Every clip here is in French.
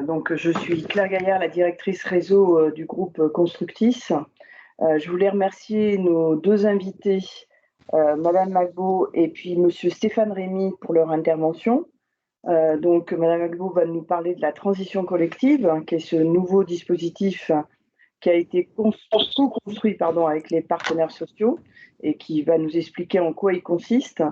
Donc, je suis Claire Gaillard, la directrice réseau du groupe Constructis. Je voulais remercier nos deux invités, Madame Magbo et puis Monsieur Stéphane Rémy, pour leur intervention. Donc, Madame Magbo va nous parler de la transition collective, qui est ce nouveau dispositif qui a été co-construit avec les partenaires sociaux et qui va nous expliquer en quoi il consiste.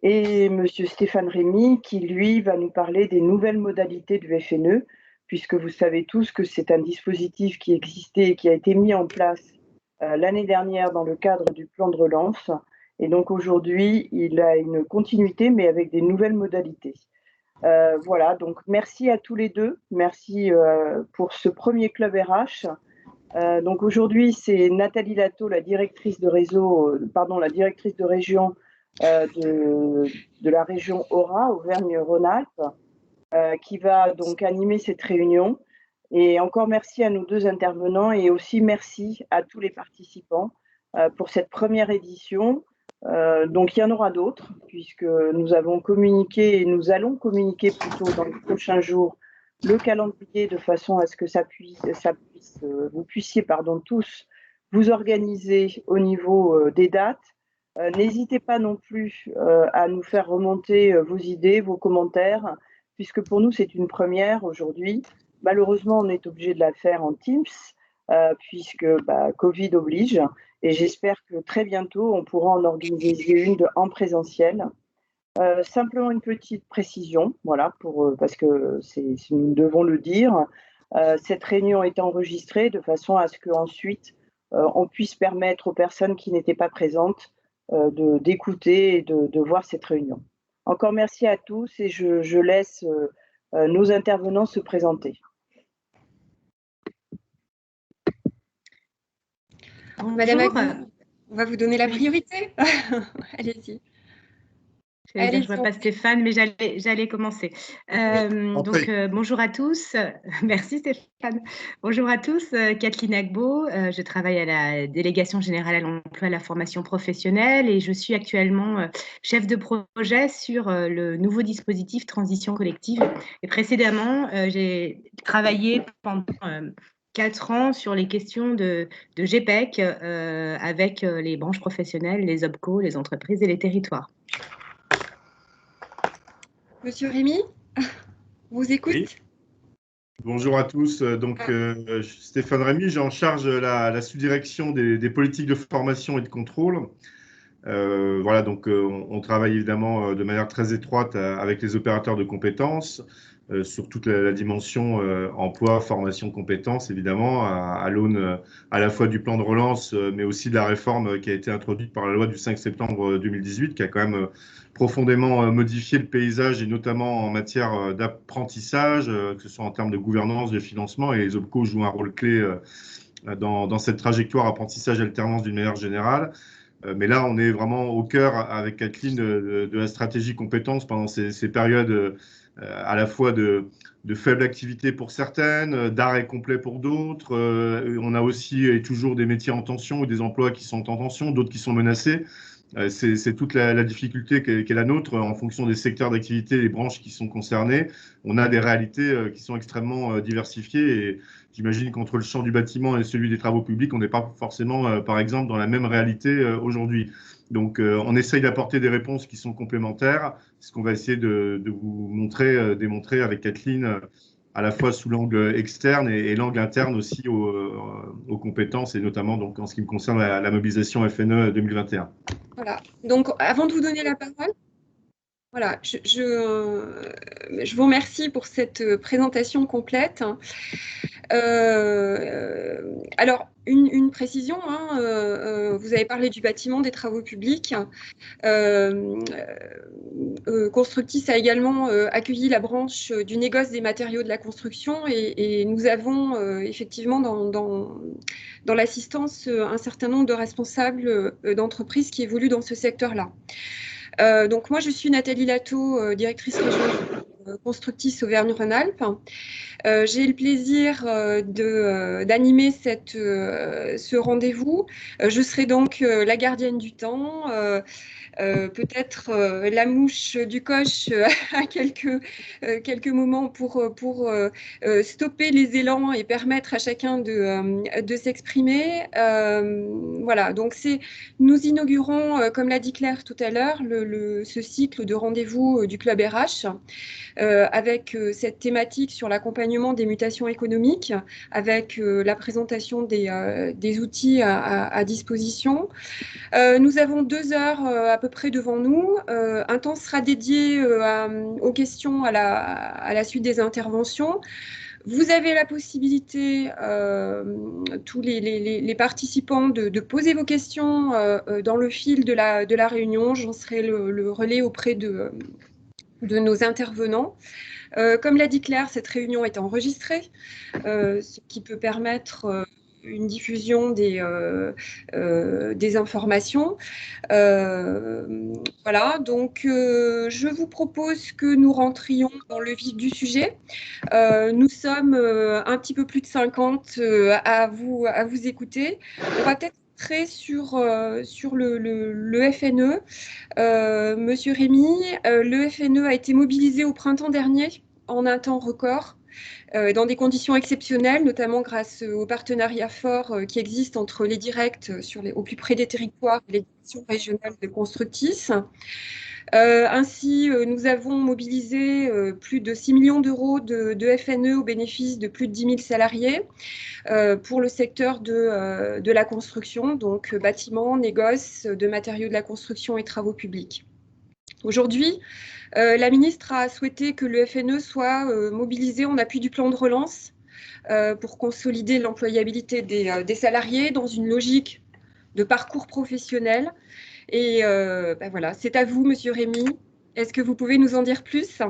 Et Monsieur Stéphane Rémy, qui, lui, va nous parler des nouvelles modalités du FNE, puisque vous savez tous que c'est un dispositif qui existait et qui a été mis en place l'année dernière dans le cadre du plan de relance. Et donc aujourd'hui, il a une continuité, mais avec des nouvelles modalités. Voilà, donc merci à tous les deux. Merci pour ce premier club RH. Donc aujourd'hui, c'est Nathalie Lato, la directrice de région de la région Aura, Auvergne-Rhône-Alpes, qui va donc animer cette réunion. Et encore merci à nos deux intervenants et aussi merci à tous les participants pour cette première édition. Donc il y en aura d'autres puisque nous avons communiqué et nous allons communiquer plutôt dans les prochains jours le calendrier de façon à ce que vous puissiez tous vous organiser au niveau des dates. N'hésitez pas non plus à nous faire remonter vos idées, vos commentaires, puisque pour nous c'est une première aujourd'hui. Malheureusement, on est obligé de la faire en Teams, puisque Covid oblige, et j'espère que très bientôt on pourra en organiser une en présentiel. Simplement une petite précision, voilà, parce que nous devons le dire. Cette réunion est enregistrée de façon à ce qu'ensuite on puisse permettre aux personnes qui n'étaient pas présentes d'écouter et de voir cette réunion. Encore merci à tous et je laisse nos intervenants se présenter. Madame Magbo, on va vous donner la priorité. Allez-y. Je ne vois pas Stéphane, mais j'allais commencer. Donc, bonjour à tous. Merci Stéphane. Bonjour à tous. Kathleen Agbo. Je travaille à la Délégation générale à l'emploi et à la formation professionnelle et je suis actuellement chef de projet sur le nouveau dispositif transition collective. Et précédemment, j'ai travaillé pendant 4 ans sur les questions de GPEC avec les branches professionnelles, les OPCO, les entreprises et les territoires. Monsieur Rémy, vous écoute. Oui. Bonjour à tous. Donc, Stéphane Rémy, j'ai en charge la sous-direction des politiques de formation et de contrôle. Voilà, donc on travaille évidemment de manière très étroite avec les opérateurs de compétences sur toute la dimension emploi, formation, compétences, évidemment, à l'aune à la fois du plan de relance, mais aussi de la réforme qui a été introduite par la loi du 5 septembre 2018, qui a quand même profondément modifié le paysage, et notamment en matière d'apprentissage, que ce soit en termes de gouvernance, de financement, et les OPCO jouent un rôle clé dans cette trajectoire apprentissage-alternance d'une manière générale. Mais là, on est vraiment au cœur, avec Kathleen, de la stratégie compétences pendant ces périodes à la fois de faible activité pour certaines, d'arrêt complet pour d'autres. On a aussi et toujours des métiers en tension ou des emplois qui sont en tension, d'autres qui sont menacés. C'est toute la difficulté qu'est la nôtre en fonction des secteurs d'activité, des branches qui sont concernées. On a des réalités qui sont extrêmement diversifiées et j'imagine qu'entre le champ du bâtiment et celui des travaux publics, on n'est pas forcément, par exemple, dans la même réalité aujourd'hui. Donc, on essaye d'apporter des réponses qui sont complémentaires. C'est ce qu'on va essayer de vous démontrer avec Kathleen, à la fois sous l'angle externe et l'angle interne aussi aux compétences, et notamment donc, en ce qui me concerne la mobilisation FNE 2021. Voilà. Donc, avant de vous donner la parole, voilà, je vous remercie pour cette présentation complète. Alors, une précision, vous avez parlé du bâtiment, des travaux publics. Constructis a également accueilli la branche du négoce des matériaux de la construction et nous avons effectivement dans l'assistance un certain nombre de responsables d'entreprises qui évoluent dans ce secteur-là. Donc moi, je suis Nathalie Lato, directrice régionale Constructis Auvergne-Rhône-Alpes. J'ai le plaisir d'animer ce rendez-vous. Je serai donc la gardienne du temps. peut-être la mouche du coche à quelques moments pour stopper les élans et permettre à chacun de s'exprimer. Voilà, donc nous inaugurons, comme l'a dit Claire tout à l'heure, ce cycle de rendez-vous du Club RH avec cette thématique sur l'accompagnement des mutations économiques, avec la présentation des outils à disposition. Nous avons 2 heures à peu près devant nous. Un temps sera dédié aux questions à la suite des interventions. Vous avez la possibilité, tous les participants, de poser vos questions dans le fil de la réunion. J'en serai le relais auprès de nos intervenants. Comme l'a dit Claire, cette réunion est enregistrée, ce qui peut permettre une diffusion des informations. Voilà, donc je vous propose que nous rentrions dans le vif du sujet. Nous sommes un petit peu plus de 50 à vous écouter. On va peut-être sur le FNE. Monsieur Rémy, le FNE a été mobilisé au printemps dernier en un temps record, dans des conditions exceptionnelles, notamment grâce au partenariat fort qui existe entre les directs au plus près des territoires et les directions régionales de Constructis. Ainsi, nous avons mobilisé plus de 6 millions d'euros de FNE au bénéfice de plus de 10 000 salariés pour le secteur de la construction, donc bâtiments, négoces, de matériaux de la construction et travaux publics. Aujourd'hui, la ministre a souhaité que le FNE soit mobilisé en appui du plan de relance pour consolider l'employabilité des salariés dans une logique de parcours professionnel. Et voilà, c'est à vous, Monsieur Rémy. Est-ce que vous pouvez nous en dire plus ?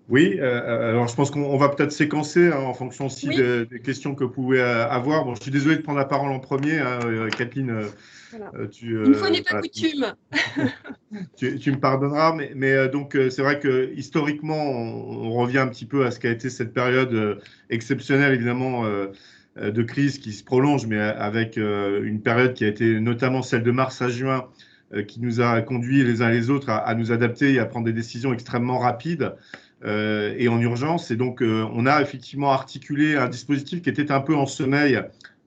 Oui, alors je pense qu'on va peut-être séquencer en fonction aussi des questions que vous pouvez avoir. Bon, je suis désolé de prendre la parole en premier, Kathleen. Voilà. Une fois n'est pas coutume. Tu me pardonneras, mais donc c'est vrai que historiquement, on revient un petit peu à ce qu'a été cette période exceptionnelle, évidemment, de crise qui se prolonge, mais avec une période qui a été notamment celle de mars à juin, qui nous a conduit les uns les autres à nous adapter et à prendre des décisions extrêmement rapides et en urgence. Et donc, on a effectivement articulé un dispositif qui était un peu en sommeil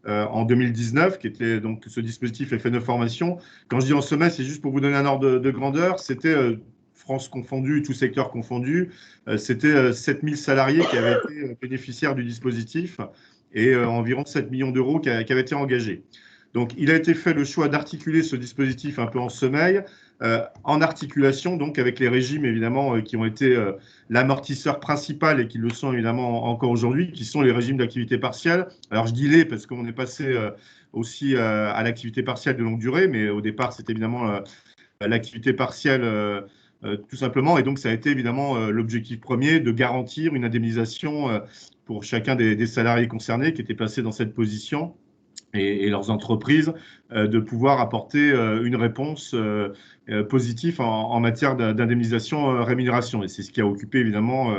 en 2019, qui était donc ce dispositif FNE Formation. Quand je dis en sommeil, c'est juste pour vous donner un ordre de grandeur. C'était France confondue, tout secteur confondu, c'était 7000 salariés qui avaient été bénéficiaires du dispositif et environ 7 millions d'euros qui avaient été engagés. Donc, il a été fait le choix d'articuler ce dispositif un peu en sommeil, en articulation donc avec les régimes évidemment qui ont été l'amortisseur principal et qui le sont évidemment encore aujourd'hui, qui sont les régimes d'activité partielle. Alors je dis les parce qu'on est passé aussi à l'activité partielle de longue durée, mais au départ c'était évidemment l'activité partielle tout simplement, et donc ça a été évidemment l'objectif premier de garantir une indemnisation pour chacun des salariés concernés qui étaient placés dans cette position. Et leurs entreprises, de pouvoir apporter une réponse positive en matière d'indemnisation rémunération. Et c'est ce qui a occupé évidemment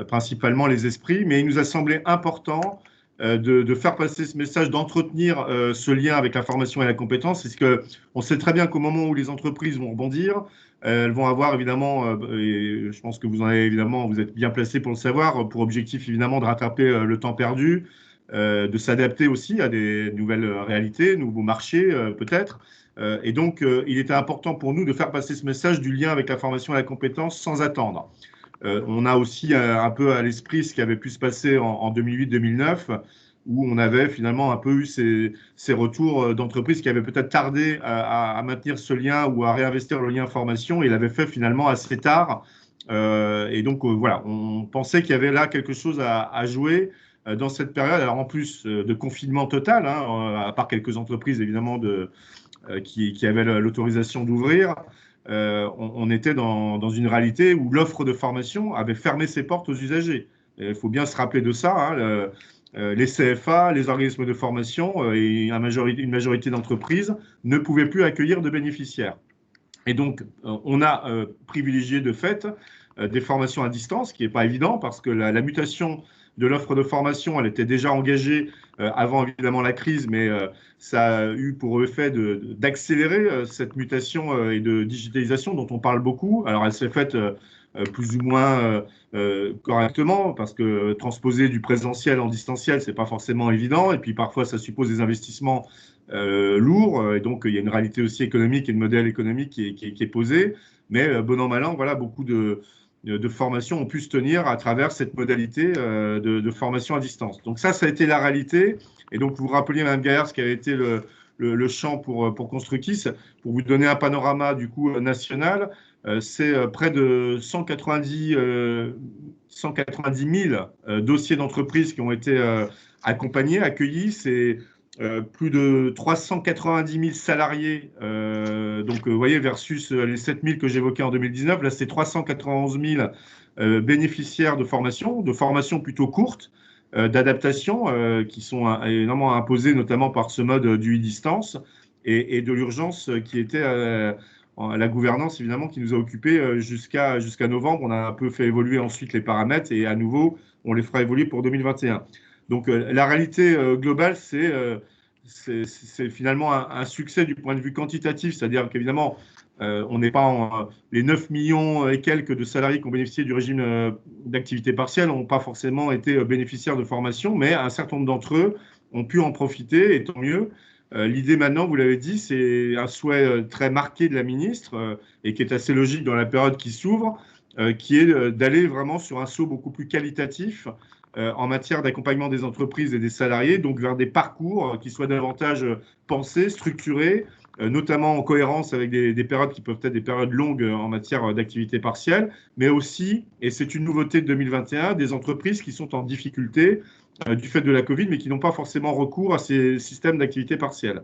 principalement les esprits. Mais il nous a semblé important de faire passer ce message, d'entretenir ce lien avec la formation et la compétence, parce qu'on sait très bien qu'au moment où les entreprises vont rebondir, elles vont avoir évidemment, et je pense que vous en avez évidemment, vous êtes bien placé pour le savoir, pour objectif évidemment de rattraper le temps perdu, de s'adapter aussi à des nouvelles réalités, nouveaux marchés peut-être. Et donc, il était important pour nous de faire passer ce message du lien avec la formation et la compétence sans attendre. On a aussi un peu à l'esprit ce qui avait pu se passer en 2008-2009, où on avait finalement un peu eu ces retours d'entreprises qui avaient peut-être tardé à maintenir ce lien ou à réinvestir le lien formation, et il avait fait finalement assez tard. Et donc, voilà, on pensait qu'il y avait là quelque chose à jouer dans cette période, alors en plus de confinement total, à part quelques entreprises évidemment qui avaient l'autorisation d'ouvrir, on était dans une réalité où l'offre de formation avait fermé ses portes aux usagers. Il faut bien se rappeler de ça. Les CFA, les organismes de formation et une majorité d'entreprises ne pouvaient plus accueillir de bénéficiaires. Et donc, on a privilégié de fait des formations à distance, ce qui n'est pas évident parce que la mutation de l'offre de formation. Elle était déjà engagée avant évidemment la crise, mais ça a eu pour effet d'accélérer cette mutation et de digitalisation dont on parle beaucoup. Alors elle s'est faite plus ou moins correctement, parce que transposer du présentiel en distanciel, c'est pas forcément évident, et puis parfois ça suppose des investissements lourds, et donc il y a une réalité aussi économique et de modèle économique qui est posée, mais bon an mal an, voilà, beaucoup de formations ont pu se tenir à travers cette modalité de formation à distance. Donc ça a été la réalité, et donc vous vous rappeliez, Mme Gaillard, ce qui avait été le champ pour Constructis, pour vous donner un panorama du coup national. C'est près de 190 000 dossiers d'entreprises qui ont été accompagnés, accueillis. C'est plus de 390 000 salariés, donc vous voyez, versus les 7 000 que j'évoquais en 2019. Là, c'est 391 000 bénéficiaires de formation plutôt courte, d'adaptation, qui sont énormément imposées, notamment par ce mode du e-distance, et de l'urgence qui était la gouvernance, évidemment, qui nous a occupés jusqu'à novembre. On a un peu fait évoluer ensuite les paramètres, et à nouveau, on les fera évoluer pour 2021. Donc, la réalité globale, c'est finalement un succès du point de vue quantitatif, c'est-à-dire qu'évidemment, on n'est pas les 9 millions et quelques de salariés qui ont bénéficié du régime d'activité partielle n'ont pas forcément été bénéficiaires de formation, mais un certain nombre d'entre eux ont pu en profiter, et tant mieux. L'idée maintenant, vous l'avez dit, c'est un souhait très marqué de la ministre et qui est assez logique dans la période qui s'ouvre, qui est d'aller vraiment sur un saut beaucoup plus qualitatif en matière d'accompagnement des entreprises et des salariés, donc vers des parcours qui soient davantage pensés, structurés, notamment en cohérence avec des périodes qui peuvent être des périodes longues en matière d'activité partielle, mais aussi, et c'est une nouveauté de 2021, des entreprises qui sont en difficulté du fait de la Covid, mais qui n'ont pas forcément recours à ces systèmes d'activité partielle.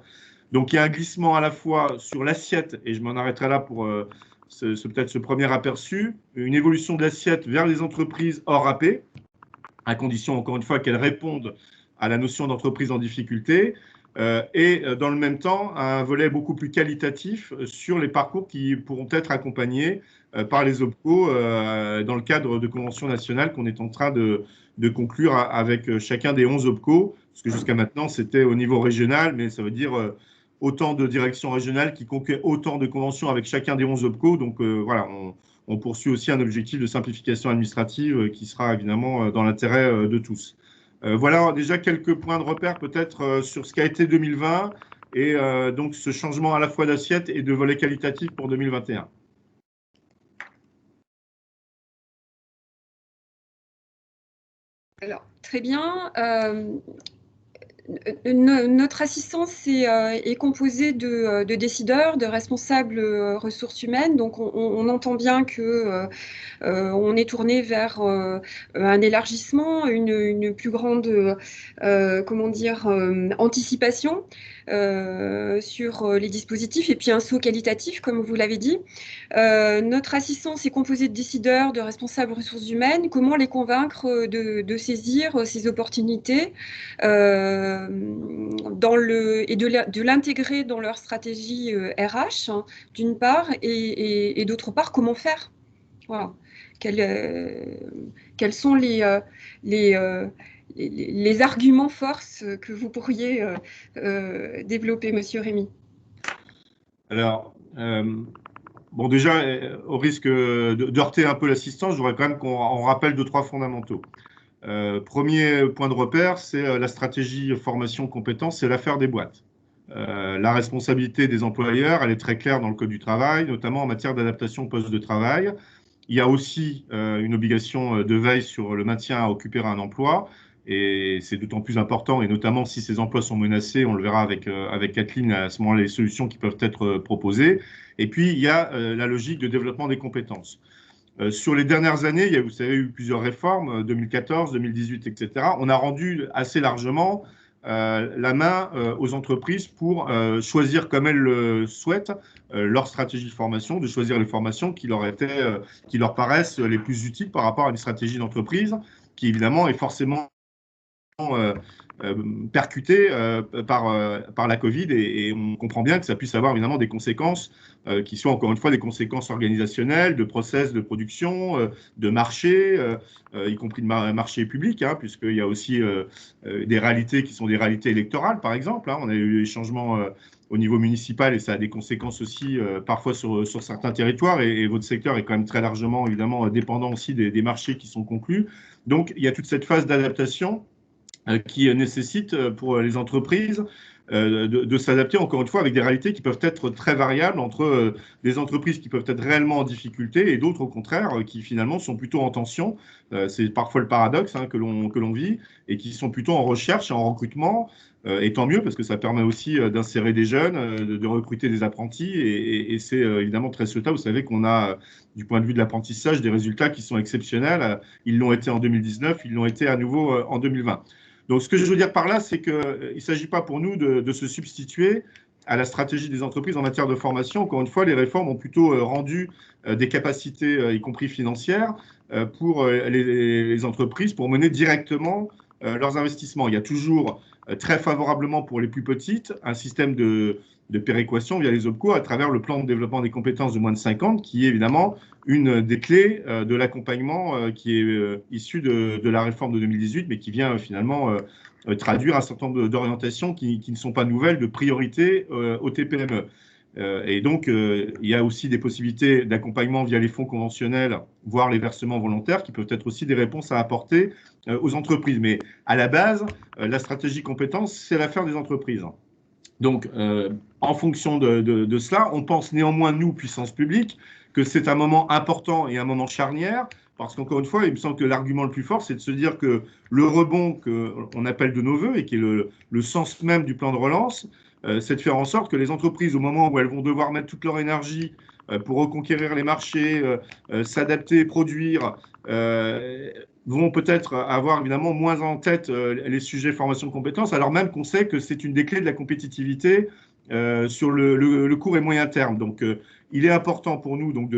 Donc il y a un glissement à la fois sur l'assiette, et je m'en arrêterai là pour peut-être ce premier aperçu, une évolution de l'assiette vers les entreprises hors AP, à condition, encore une fois, qu'elles répondent à la notion d'entreprise en difficulté, et dans le même temps, un volet beaucoup plus qualitatif sur les parcours qui pourront être accompagnés par les OPCO dans le cadre de conventions nationales qu'on est en train de conclure avec chacun des 11 OPCO, parce que jusqu'à maintenant, c'était au niveau régional, mais ça veut dire autant de directions régionales qui concluent autant de conventions avec chacun des 11 OPCO. Donc voilà, on poursuit aussi un objectif de simplification administrative qui sera évidemment dans l'intérêt de tous. Voilà déjà quelques points de repère peut-être sur ce qu'a été 2020 et donc ce changement à la fois d'assiette et de volet qualitatif pour 2021. Alors, très bien. Notre assistance est composée de décideurs, de responsables ressources humaines. Donc, on entend bien que on est tourné vers un élargissement, une plus grande, comment dire, anticipation sur les dispositifs, et puis un saut qualitatif, comme vous l'avez dit. Notre assistance est composée de décideurs, de responsables ressources humaines. Comment les convaincre de saisir ces opportunités et de l'intégrer dans leur stratégie RH, hein, d'une part, et d'autre part, comment faire? Voilà. Quels sont les arguments forces que vous pourriez développer, Monsieur Rémy? Alors, bon, déjà, au risque de heurter un peu l'assistance, je voudrais quand même qu'on rappelle 2-3 fondamentaux. Premier point de repère, c'est la stratégie formation-compétences, c'est l'affaire des boîtes. La responsabilité des employeurs, elle est très claire dans le Code du travail, notamment en matière d'adaptation au poste de travail. Il y a aussi une obligation de veille sur le maintien à occuper un emploi, et c'est d'autant plus important, et notamment si ces emplois sont menacés, on le verra avec Kathleen à ce moment-là, les solutions qui peuvent être proposées. Et puis, il y a la logique de développement des compétences. Sur les dernières années, il y a, vous savez, eu plusieurs réformes, 2014, 2018, etc. On a rendu assez largement la main aux entreprises pour choisir comme elles le souhaitent leur stratégie de formation, de choisir les formations qui leur paraissent les plus utiles par rapport à une stratégie d'entreprise qui, évidemment, est forcément percutés par la Covid et on comprend bien que ça puisse avoir évidemment des conséquences qui soient encore une fois des conséquences organisationnelles, de process de production, de marché, y compris de marché public, hein, puisqu'il y a aussi des réalités qui sont des réalités électorales, par exemple. Hein. On a eu des changements au niveau municipal et ça a des conséquences aussi parfois sur certains territoires et votre secteur est quand même très largement évidemment dépendant aussi des marchés qui sont conclus. Donc il y a toute cette phase d'adaptation qui nécessite pour les entreprises de s'adapter encore une fois avec des réalités qui peuvent être très variables entre des entreprises qui peuvent être réellement en difficulté et d'autres au contraire qui finalement sont plutôt en tension. C'est parfois le paradoxe hein, que l'on vit et qui sont plutôt en recherche et en recrutement. Et tant mieux parce que ça permet aussi d'insérer des jeunes, de recruter des apprentis et c'est évidemment très souhaitable. Vous savez qu'on a du point de vue de l'apprentissage des résultats qui sont exceptionnels. Ils l'ont été en 2019, ils l'ont été à nouveau en 2020. Donc, ce que je veux dire par là, c'est qu'il ne s'agit pas pour nous de se substituer à la stratégie des entreprises en matière de formation. Encore une fois, les réformes ont plutôt rendu des capacités, y compris financières, pour les entreprises pour mener directement leurs investissements. Il y a toujours très favorablement pour les plus petites un système de péréquation via les OPCO à travers le plan de développement des compétences de moins de 50, qui est évidemment une des clés de l'accompagnement qui est issu de la réforme de 2018, mais qui vient finalement traduire un certain nombre d'orientations qui ne sont pas nouvelles, de priorité aux TPME. Et donc, il y a aussi des possibilités d'accompagnement via les fonds conventionnels, voire les versements volontaires, qui peuvent être aussi des réponses à apporter aux entreprises. Mais à la base, la stratégie compétences, c'est l'affaire des entreprises. Donc, en fonction de cela, on pense néanmoins, nous, puissance publique, que c'est un moment important et un moment charnière, parce qu'encore une fois, il me semble que l'argument le plus fort, c'est de se dire que le rebond qu'on appelle de nos voeux et qui est le sens même du plan de relance, c'est de faire en sorte que les entreprises, au moment où elles vont devoir mettre toute leur énergie pour reconquérir les marchés, s'adapter, produire, vont peut-être avoir évidemment moins en tête les sujets formation de compétences, alors même qu'on sait que c'est une des clés de la compétitivité sur le court et moyen terme. Donc, il est important pour nous donc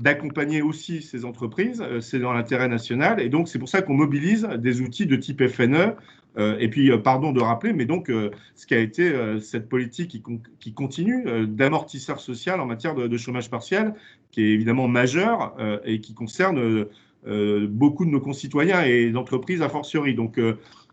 d'accompagner aussi ces entreprises, c'est dans l'intérêt national, et donc c'est pour ça qu'on mobilise des outils de type FNE, et puis, pardon de rappeler, mais donc ce qui a été cette politique qui continue d'amortisseur social en matière de chômage partiel, qui est évidemment majeur et qui concerne beaucoup de nos concitoyens et d'entreprises a fortiori. Donc,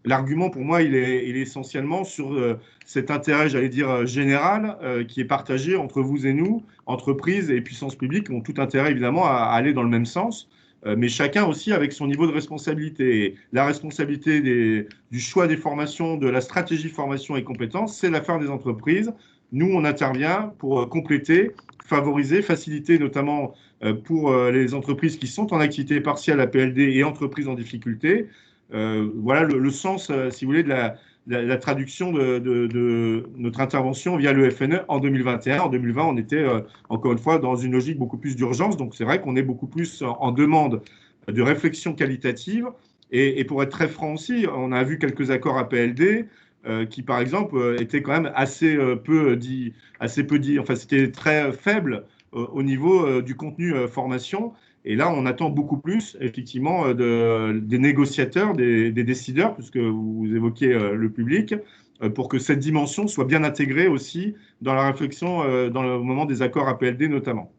l'argument, pour moi, il est essentiellement sur cet intérêt, j'allais dire, général, qui est partagé entre vous et nous, entreprises et puissances publiques, qui ont tout intérêt, évidemment, à aller dans le même sens, mais chacun aussi avec son niveau de responsabilité. Et la responsabilité du choix des formations, de la stratégie formation et compétences, c'est l'affaire des entreprises. Nous, on intervient pour compléter, favoriser, faciliter, notamment pour les entreprises qui sont en activité partielle, APLD et entreprises en difficulté. Voilà le sens, si vous voulez, de la traduction de notre intervention via le FNE en 2021. En 2020, on était, encore une fois, dans une logique beaucoup plus d'urgence. Donc, c'est vrai qu'on est beaucoup plus en demande de réflexion qualitative. Et pour être très franc aussi, on a vu quelques accords APLD qui, par exemple, étaient quand même assez peu dit, enfin, c'était très faible au niveau du contenu formation. Et là, on attend beaucoup plus, effectivement, des négociateurs, des décideurs, puisque vous évoquiez le public, pour que cette dimension soit bien intégrée aussi dans la réflexion, dans le moment des accords APLD notamment.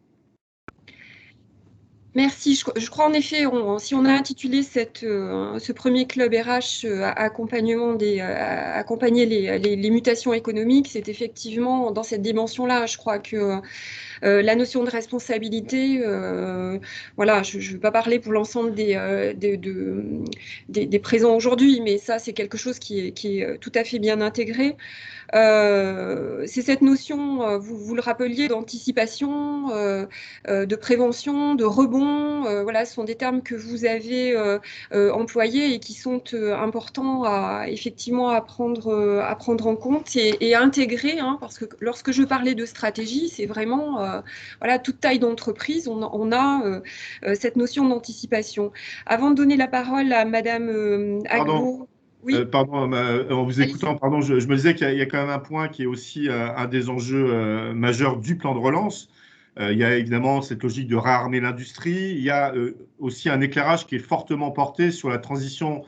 Merci. Je crois en effet, si on a intitulé ce premier club RH accompagner les mutations économiques, c'est effectivement dans cette dimension-là. Je crois que la notion de responsabilité, voilà, je ne veux pas parler pour l'ensemble des présents aujourd'hui, mais ça, c'est quelque chose qui est tout à fait bien intégré. C'est cette notion, vous le rappeliez, d'anticipation, de prévention, de rebond. Voilà, ce sont des termes que vous avez employés et qui sont importants effectivement à prendre en compte et à intégrer, hein, parce que lorsque je parlais de stratégie, c'est vraiment voilà, toute taille d'entreprise, on a cette notion d'anticipation. Avant de donner la parole à Madame Agbo. Oui. Pardon, en vous écoutant, pardon, je me disais qu'il y a quand même un point qui est aussi un des enjeux majeurs du plan de relance. Il y a évidemment cette logique de réarmer l'industrie. Il y a aussi un éclairage qui est fortement porté sur la transition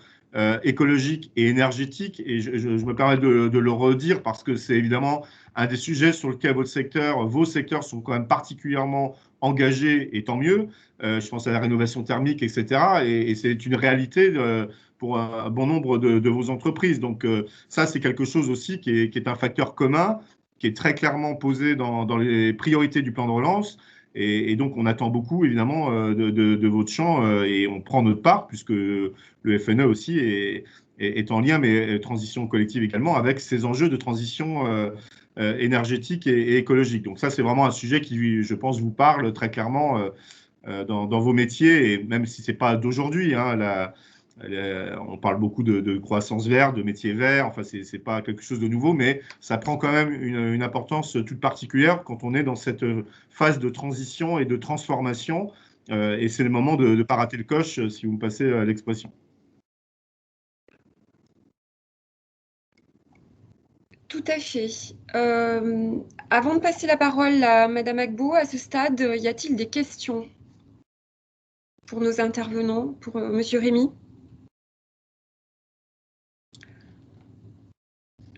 écologique et énergétique. Et je me permets de le redire parce que c'est évidemment un des sujets sur lequel vos secteurs sont quand même particulièrement engagés, et tant mieux. Je pense à la rénovation thermique, etc. Et c'est une réalité pour un bon nombre de vos entreprises. Donc ça, c'est quelque chose aussi qui est un facteur commun, qui est très clairement posé dans les priorités du plan de relance. Et donc, on attend beaucoup, évidemment, de votre champ et on prend notre part, puisque le FNE aussi est en lien, mais transition collective également, avec ces enjeux de transition énergétique et écologique. Donc ça, c'est vraiment un sujet qui, je pense, vous parle très clairement dans vos métiers, et même si ce n'est pas d'aujourd'hui, hein, on parle beaucoup de croissance verte, de métiers verts, enfin, ce n'est pas quelque chose de nouveau, mais ça prend quand même une importance toute particulière quand on est dans cette phase de transition et de transformation, et c'est le moment de ne pas rater le coche, si vous me passez l'expression. Tout à fait. Avant de passer la parole à Madame Agbo, à ce stade, y a-t-il des questions pour nos intervenants, pour Monsieur Rémy?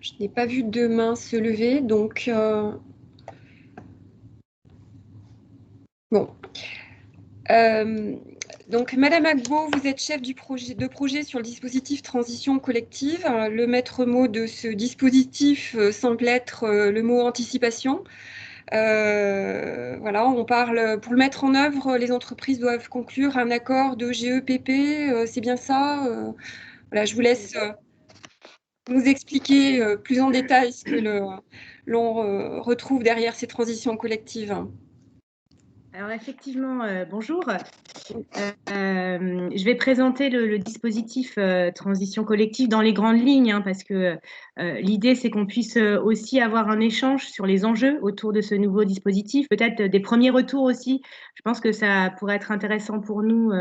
Je n'ai pas vu de main se lever, donc bon. Donc, Madame Agbo, vous êtes chef de projet sur le dispositif transition collective. Le maître mot de ce dispositif semble être le mot anticipation. Voilà, on parle, pour le mettre en œuvre, les entreprises doivent conclure un accord de GEPP, c'est bien ça? Voilà, je vous laisse nous expliquer plus en détail ce que l'on retrouve derrière ces transitions collectives. Alors effectivement, bonjour. Je vais présenter le dispositif transition collective dans les grandes lignes, hein, parce que l'idée, c'est qu'on puisse aussi avoir un échange sur les enjeux autour de ce nouveau dispositif, peut-être des premiers retours aussi. Je pense que ça pourrait être intéressant pour nous,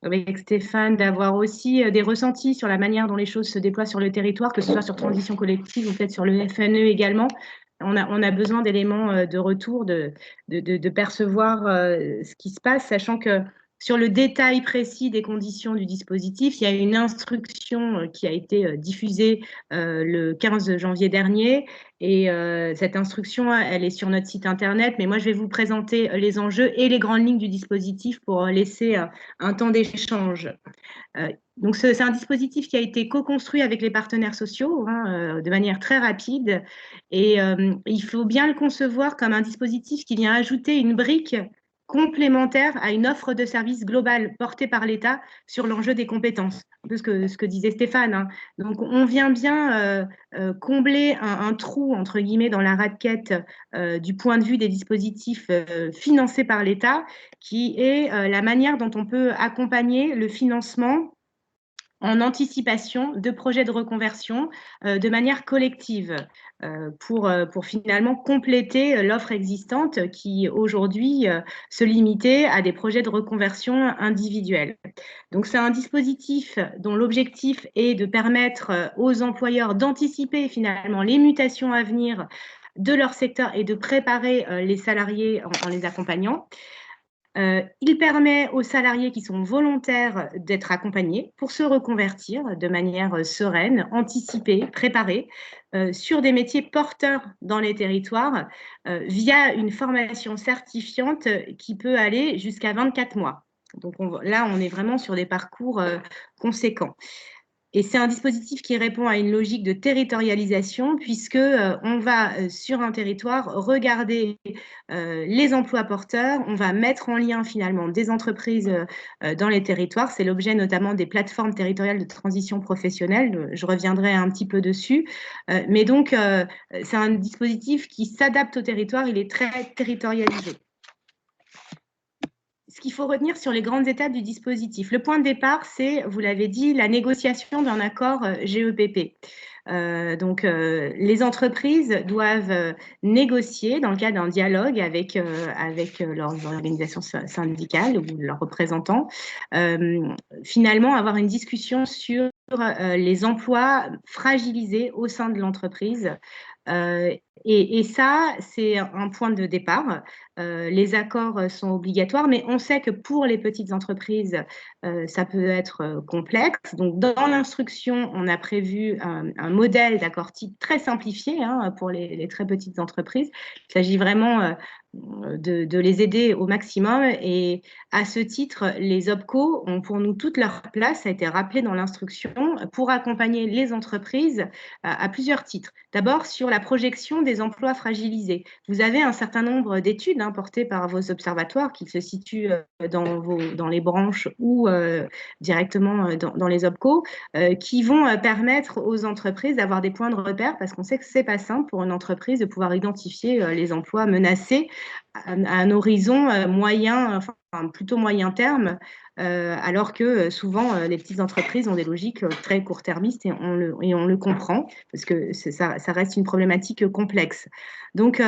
avec Stéphane, d'avoir aussi des ressentis sur la manière dont les choses se déploient sur le territoire, que ce soit sur transition collective ou peut-être sur le FNE également. On a besoin d'éléments de retour, de percevoir ce qui se passe, sachant que sur le détail précis des conditions du dispositif, il y a une instruction qui a été diffusée le 15 janvier dernier. Et cette instruction, elle est sur notre site internet. Mais moi, je vais vous présenter les enjeux et les grandes lignes du dispositif pour laisser un temps d'échange. Donc, c'est un dispositif qui a été co-construit avec les partenaires sociaux, hein, de manière très rapide. Et il faut bien le concevoir comme un dispositif qui vient ajouter une brique complémentaire à une offre de services globale portée par l'État sur l'enjeu des compétences. Un peu ce que disait Stéphane, hein. Donc, on vient bien combler un trou, entre guillemets, dans la raquette du point de vue des dispositifs financés par l'État, qui est la manière dont on peut accompagner le financement en anticipation de projets de reconversion de manière collective pour finalement compléter l'offre existante qui aujourd'hui se limitait à des projets de reconversion individuels. Donc c'est un dispositif dont l'objectif est de permettre aux employeurs d'anticiper finalement les mutations à venir de leur secteur et de préparer les salariés en les accompagnant. Il permet aux salariés qui sont volontaires d'être accompagnés pour se reconvertir de manière sereine, anticipée, préparée sur des métiers porteurs dans les territoires via une formation certifiante qui peut aller jusqu'à 24 mois. Donc là, on est vraiment sur des parcours conséquents. Et c'est un dispositif qui répond à une logique de territorialisation puisque on va sur un territoire regarder les emplois porteurs, on va mettre en lien finalement des entreprises dans les territoires. C'est l'objet notamment des plateformes territoriales de transition professionnelle. Je reviendrai un petit peu dessus. Mais donc, c'est un dispositif qui s'adapte au territoire, il est très territorialisé. Ce qu'il faut retenir sur les grandes étapes du dispositif. Le point de départ, c'est, vous l'avez dit, la négociation d'un accord GEPP. Donc, les entreprises doivent négocier dans le cadre d'un dialogue avec leurs organisations syndicales ou leurs représentants, finalement avoir une discussion sur les emplois fragilisés au sein de l'entreprise Et ça, c'est un point de départ. Les accords sont obligatoires, mais on sait que pour les petites entreprises, ça peut être complexe. Donc, dans l'instruction, on a prévu un modèle d'accord type très simplifié pour les très petites entreprises. Il s'agit vraiment de les aider au maximum. Et à ce titre, les OPCO ont pour nous toute leur place, ça a été rappelé dans l'instruction, pour accompagner les entreprises à plusieurs titres. D'abord, sur la projection des emplois fragilisés. Vous avez un certain nombre d'études portées par vos observatoires qui se situent dans les branches ou directement dans les OPCO qui vont permettre aux entreprises d'avoir des points de repère parce qu'on sait que ce n'est pas simple pour une entreprise de pouvoir identifier les emplois menacés à un horizon moyen, enfin plutôt moyen terme, alors que souvent les petites entreprises ont des logiques très court-termistes et on le comprend parce que ça reste une problématique complexe. Donc,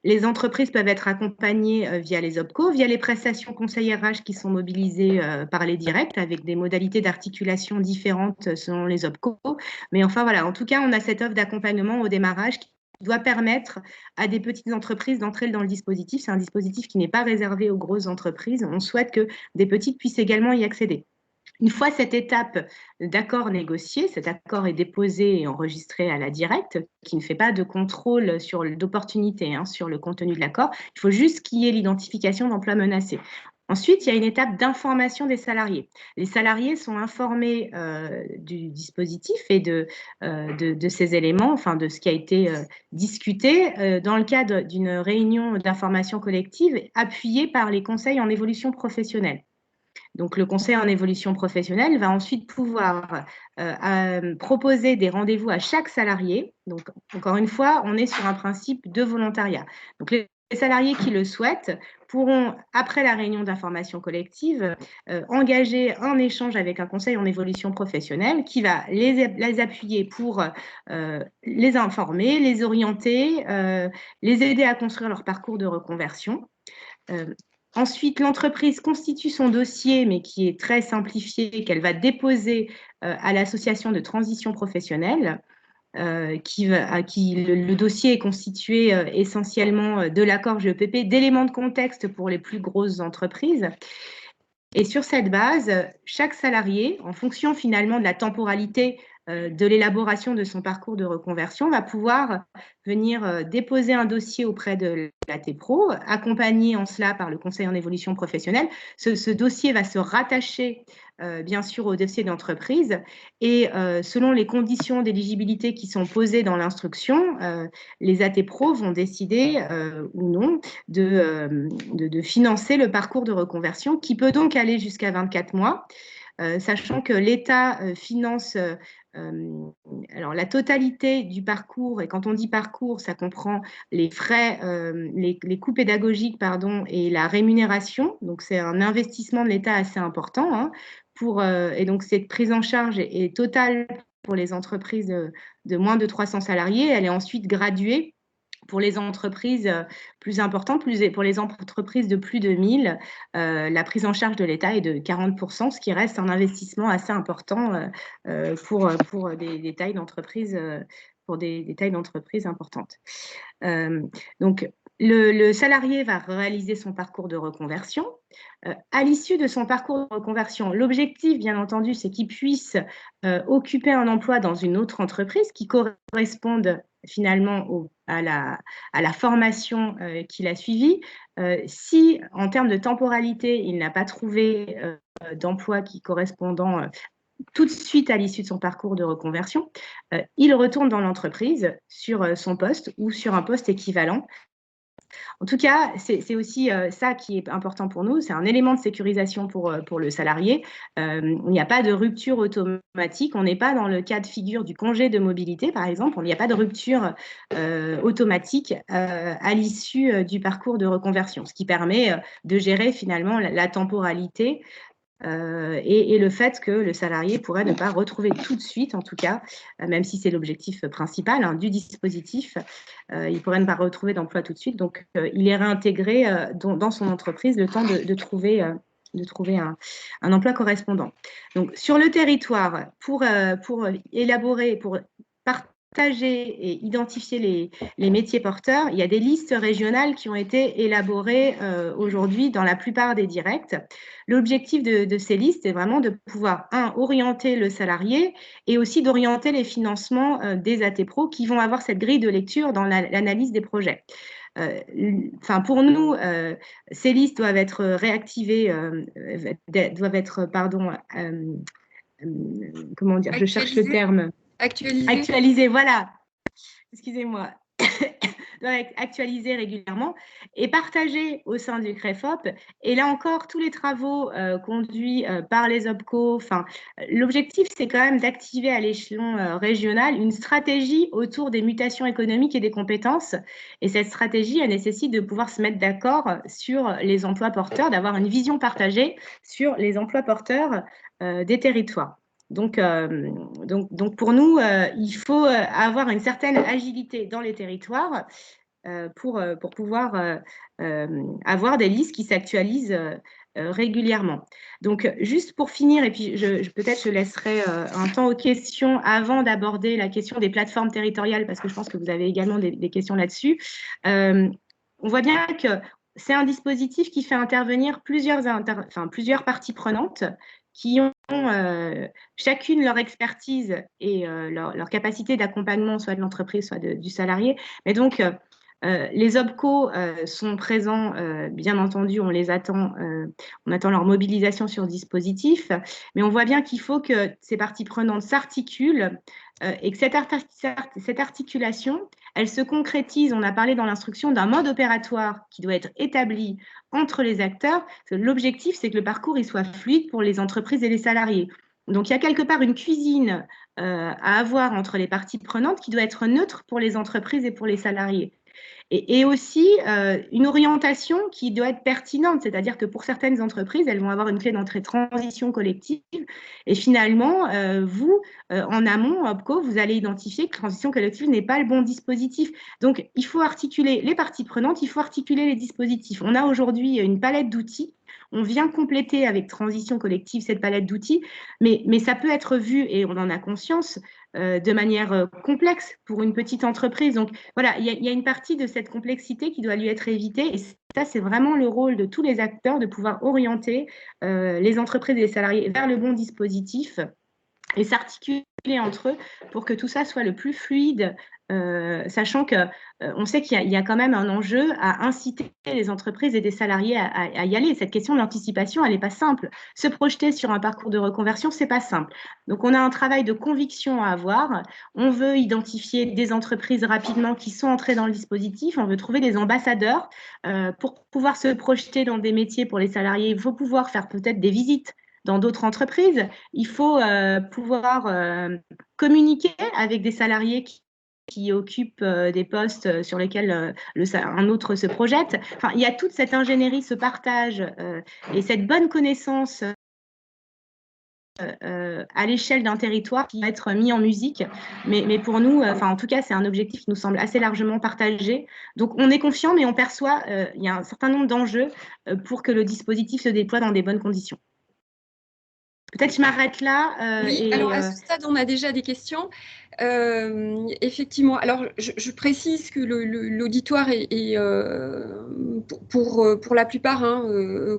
les entreprises peuvent être accompagnées via les OPCO, via les prestations conseil RH qui sont mobilisées par les directs avec des modalités d'articulation différentes selon les OPCO. Mais enfin, voilà, en tout cas, on a cette offre d'accompagnement au démarrage qui doit permettre à des petites entreprises d'entrer dans le dispositif. C'est un dispositif qui n'est pas réservé aux grosses entreprises. On souhaite que des petites puissent également y accéder. Une fois cette étape d'accord négociée, cet accord est déposé et enregistré à la directe, qui ne fait pas de contrôle d'opportunité sur le contenu de l'accord. Il faut juste qu'il y ait l'identification d'emplois menacés. Ensuite, il y a une étape d'information des salariés. Les salariés sont informés du dispositif et de ces éléments, enfin de ce qui a été discuté dans le cadre d'une réunion d'information collective appuyée par les conseils en évolution professionnelle. Donc, le conseil en évolution professionnelle va ensuite pouvoir proposer des rendez-vous à chaque salarié. Donc, encore une fois, on est sur un principe de volontariat. Donc, les salariés qui le souhaitent pourront, après la réunion d'information collective, engager un échange avec un conseil en évolution professionnelle qui va les appuyer pour les informer, les orienter, les aider à construire leur parcours de reconversion. Ensuite, l'entreprise constitue son dossier, mais qui est très simplifié, qu'elle va déposer à l'association de transition professionnelle. Le dossier est constitué essentiellement de l'accord GEPP, d'éléments de contexte pour les plus grosses entreprises. Et sur cette base, chaque salarié, en fonction finalement de la temporalité de l'élaboration de son parcours de reconversion, va pouvoir venir déposer un dossier auprès de la TPRO, accompagné en cela par le conseil en évolution professionnelle. Ce dossier va se rattacher bien sûr au dossier d'entreprise et selon les conditions d'éligibilité qui sont posées dans l'instruction, les ATPRO vont décider ou non de financer le parcours de reconversion qui peut donc aller jusqu'à 24 mois. Sachant que l'État finance alors la totalité du parcours, et quand on dit parcours, ça comprend les frais, les coûts pédagogiques et la rémunération. Donc c'est un investissement de l'État assez important et donc cette prise en charge est totale pour les entreprises de moins de 300 salariés. Elle est ensuite graduée pour les entreprises plus importantes, pour les entreprises de plus de 1000, la prise en charge de l'État est de 40%, ce qui reste un investissement assez important pour des tailles d'entreprises importantes. Donc, le salarié va réaliser son parcours de reconversion. À l'issue de son parcours de reconversion, l'objectif, bien entendu, c'est qu'il puisse occuper un emploi dans une autre entreprise qui corresponde finalement à la formation qu'il a suivie. Si, en termes de temporalité, il n'a pas trouvé d'emploi qui correspondant tout de suite à l'issue de son parcours de reconversion, il retourne dans l'entreprise sur son poste ou sur un poste équivalent. En tout cas, c'est aussi ça qui est important pour nous. C'est un élément de sécurisation pour le salarié. Il n'y a pas de rupture automatique. On n'est pas dans le cas de figure du congé de mobilité, par exemple. Il n'y a pas de rupture automatique à l'issue du parcours de reconversion, ce qui permet de gérer finalement la temporalité et le fait que le salarié pourrait ne pas retrouver tout de suite, en tout cas, même si c'est l'objectif principal du dispositif, il pourrait ne pas retrouver d'emploi tout de suite. Donc, il est réintégré dans son entreprise le temps de trouver un emploi correspondant. Donc, sur le territoire, pour élaborer, pour et identifier les métiers porteurs, il y a des listes régionales qui ont été élaborées aujourd'hui dans la plupart des directs. L'objectif de ces listes est vraiment de pouvoir, orienter le salarié et aussi d'orienter les financements des AT Pro qui vont avoir cette grille de lecture dans l'analyse des projets. Pour nous, ces listes doivent être réactivées, comment dire, je cherche le terme. Actualisé, voilà. Excusez-moi. Doit être actualisé régulièrement et partagé au sein du CREFOP. Et là encore, tous les travaux conduits par les OPCO, l'objectif, c'est quand même d'activer à l'échelon régional une stratégie autour des mutations économiques et des compétences. Et cette stratégie, elle nécessite de pouvoir se mettre d'accord sur les emplois porteurs, d'avoir une vision partagée sur les emplois porteurs des territoires. Donc, pour nous, il faut avoir une certaine agilité dans les territoires pour pouvoir avoir des listes qui s'actualisent régulièrement. Donc, juste pour finir, et puis peut-être je laisserai un temps aux questions avant d'aborder la question des plateformes territoriales, parce que je pense que vous avez également des questions là-dessus. On voit bien que c'est un dispositif qui fait intervenir plusieurs parties prenantes qui ont chacune leur expertise et leur capacité d'accompagnement, soit de l'entreprise, soit du salarié. Mais donc, les OPCO sont présents, bien entendu, on attend leur mobilisation sur le dispositif, mais on voit bien qu'il faut que ces parties prenantes s'articulent et que cette articulation, elle se concrétise. On a parlé dans l'instruction d'un mode opératoire qui doit être établi entre les acteurs. L'objectif, c'est que le parcours il soit fluide pour les entreprises et les salariés. Donc, il y a quelque part une cuisine à avoir entre les parties prenantes qui doit être neutre pour les entreprises et pour les salariés. Et aussi une orientation qui doit être pertinente, c'est-à-dire que pour certaines entreprises, elles vont avoir une clé d'entrée transition collective et finalement, vous, en amont, OPCO, vous allez identifier que transition collective n'est pas le bon dispositif. Donc, il faut articuler les parties prenantes, il faut articuler les dispositifs. On a aujourd'hui une palette d'outils. On vient compléter avec transition collective cette palette d'outils, mais ça peut être vu, et on en a conscience, de manière complexe pour une petite entreprise. Donc voilà, il y a une partie de cette complexité qui doit lui être évitée. Et ça, c'est vraiment le rôle de tous les acteurs de pouvoir orienter les entreprises et les salariés vers le bon dispositif et s'articuler entre eux pour que tout ça soit le plus fluide, sachant qu'on sait qu'il y a quand même un enjeu à inciter les entreprises et des salariés à y aller. Cette question de l'anticipation, elle n'est pas simple. Se projeter sur un parcours de reconversion, c'est pas simple. Donc, on a un travail de conviction à avoir. On veut identifier des entreprises rapidement qui sont entrées dans le dispositif. On veut trouver des ambassadeurs pour pouvoir se projeter dans des métiers pour les salariés. Il faut pouvoir faire peut-être des visites dans d'autres entreprises. Il faut pouvoir communiquer avec des salariés qui occupent des postes sur lesquels un autre se projette. Enfin, il y a toute cette ingénierie, ce partage et cette bonne connaissance à l'échelle d'un territoire qui va être mis en musique. Mais pour nous, en tout cas, c'est un objectif qui nous semble assez largement partagé. Donc, on est confiant, mais on perçoit il y a un certain nombre d'enjeux pour que le dispositif se déploie dans des bonnes conditions. Peut-être que je m'arrête là. Oui, alors à ce stade, on a déjà des questions. Effectivement, alors je précise que l'auditoire est pour la plupart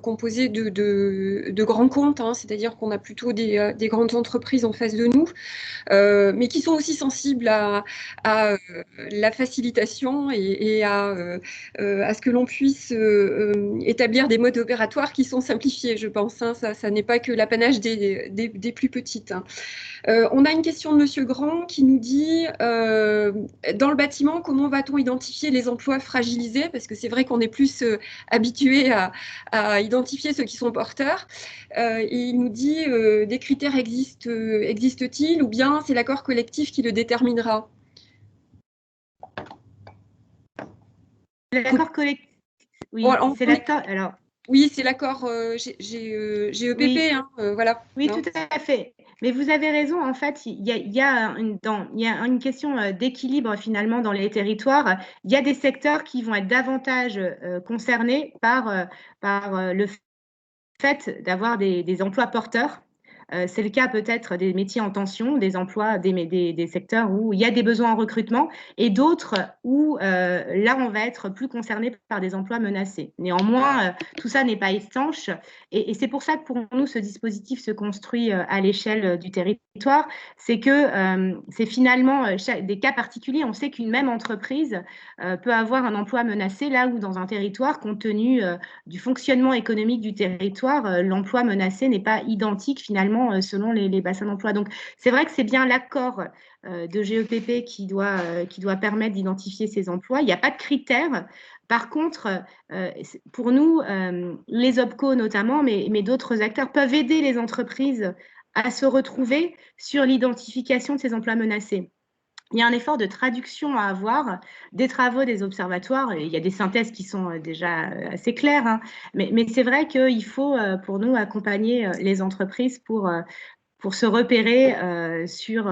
composé de grands comptes, c'est-à-dire qu'on a plutôt des grandes entreprises en face de nous, mais qui sont aussi sensibles à la facilitation et à ce que l'on puisse établir des modes opératoires qui sont simplifiés, je pense. Ça n'est pas que l'apanage des plus petites. On a une question de Monsieur Grand qui nous dit dans le bâtiment, comment va-t-on identifier les emplois fragilisés? Parce que c'est vrai qu'on est plus habitué à identifier ceux qui sont porteurs. Et il nous dit des critères existent-ils ou bien c'est l'accord collectif qui le déterminera? L'accord collectif, oui, bon, c'est l'accord. Alors. Oui, c'est l'accord GEPP, oui. Voilà. Oui, tout à fait. Mais vous avez raison, en fait, il y a une question d'équilibre finalement dans les territoires. Il y a des secteurs qui vont être davantage concernés par le fait d'avoir des emplois porteurs. c'est le cas peut-être des métiers en tension, des emplois, des secteurs où il y a des besoins en recrutement, et d'autres où là, on va être plus concerné par des emplois menacés. Néanmoins, tout ça n'est pas étanche, et c'est pour ça que pour nous, ce dispositif se construit à l'échelle du territoire. C'est que c'est finalement des cas particuliers. On sait qu'une même entreprise peut avoir un emploi menacé là où dans un territoire, compte tenu du fonctionnement économique du territoire, l'emploi menacé n'est pas identique finalement selon les bassins d'emploi. Donc c'est vrai que c'est bien l'accord de GEPP qui doit permettre d'identifier ces emplois. Il n'y a pas de critères. Par contre, pour nous, les OPCO notamment, mais d'autres acteurs peuvent aider les entreprises à se retrouver sur l'identification de ces emplois menacés. Il y a un effort de traduction à avoir des travaux des observatoires. Et il y a des synthèses qui sont déjà assez claires, hein, mais c'est vrai qu'il faut, pour nous, accompagner les entreprises pour se repérer sur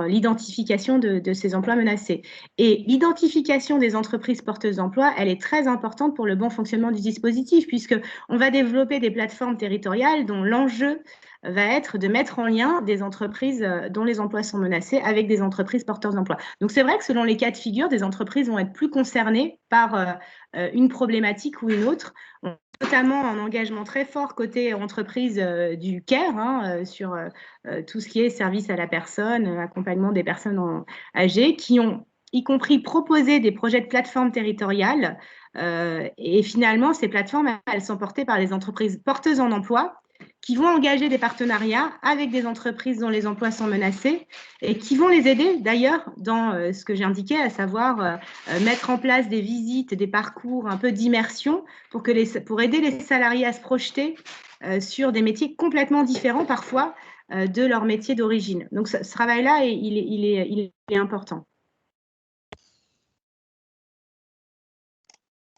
l'identification de ces emplois menacés. Et l'identification des entreprises porteuses d'emploi, elle est très importante pour le bon fonctionnement du dispositif, puisqu'on va développer des plateformes territoriales dont l'enjeu va être de mettre en lien des entreprises dont les emplois sont menacés avec des entreprises porteuses d'emploi. Donc c'est vrai que selon les cas de figure, des entreprises vont être plus concernées par une problématique ou une autre. Notamment un engagement très fort côté entreprise du CARE, hein, sur tout ce qui est service à la personne, accompagnement des personnes âgées, qui ont y compris proposé des projets de plateformes territoriales. Et finalement, ces plateformes, elles sont portées par les entreprises porteuses en emploi qui vont engager des partenariats avec des entreprises dont les emplois sont menacés et qui vont les aider d'ailleurs dans ce que j'ai indiqué, à savoir mettre en place des visites, des parcours un peu d'immersion pour aider les salariés à se projeter sur des métiers complètement différents parfois de leur métier d'origine. Donc ce travail-là, il est important.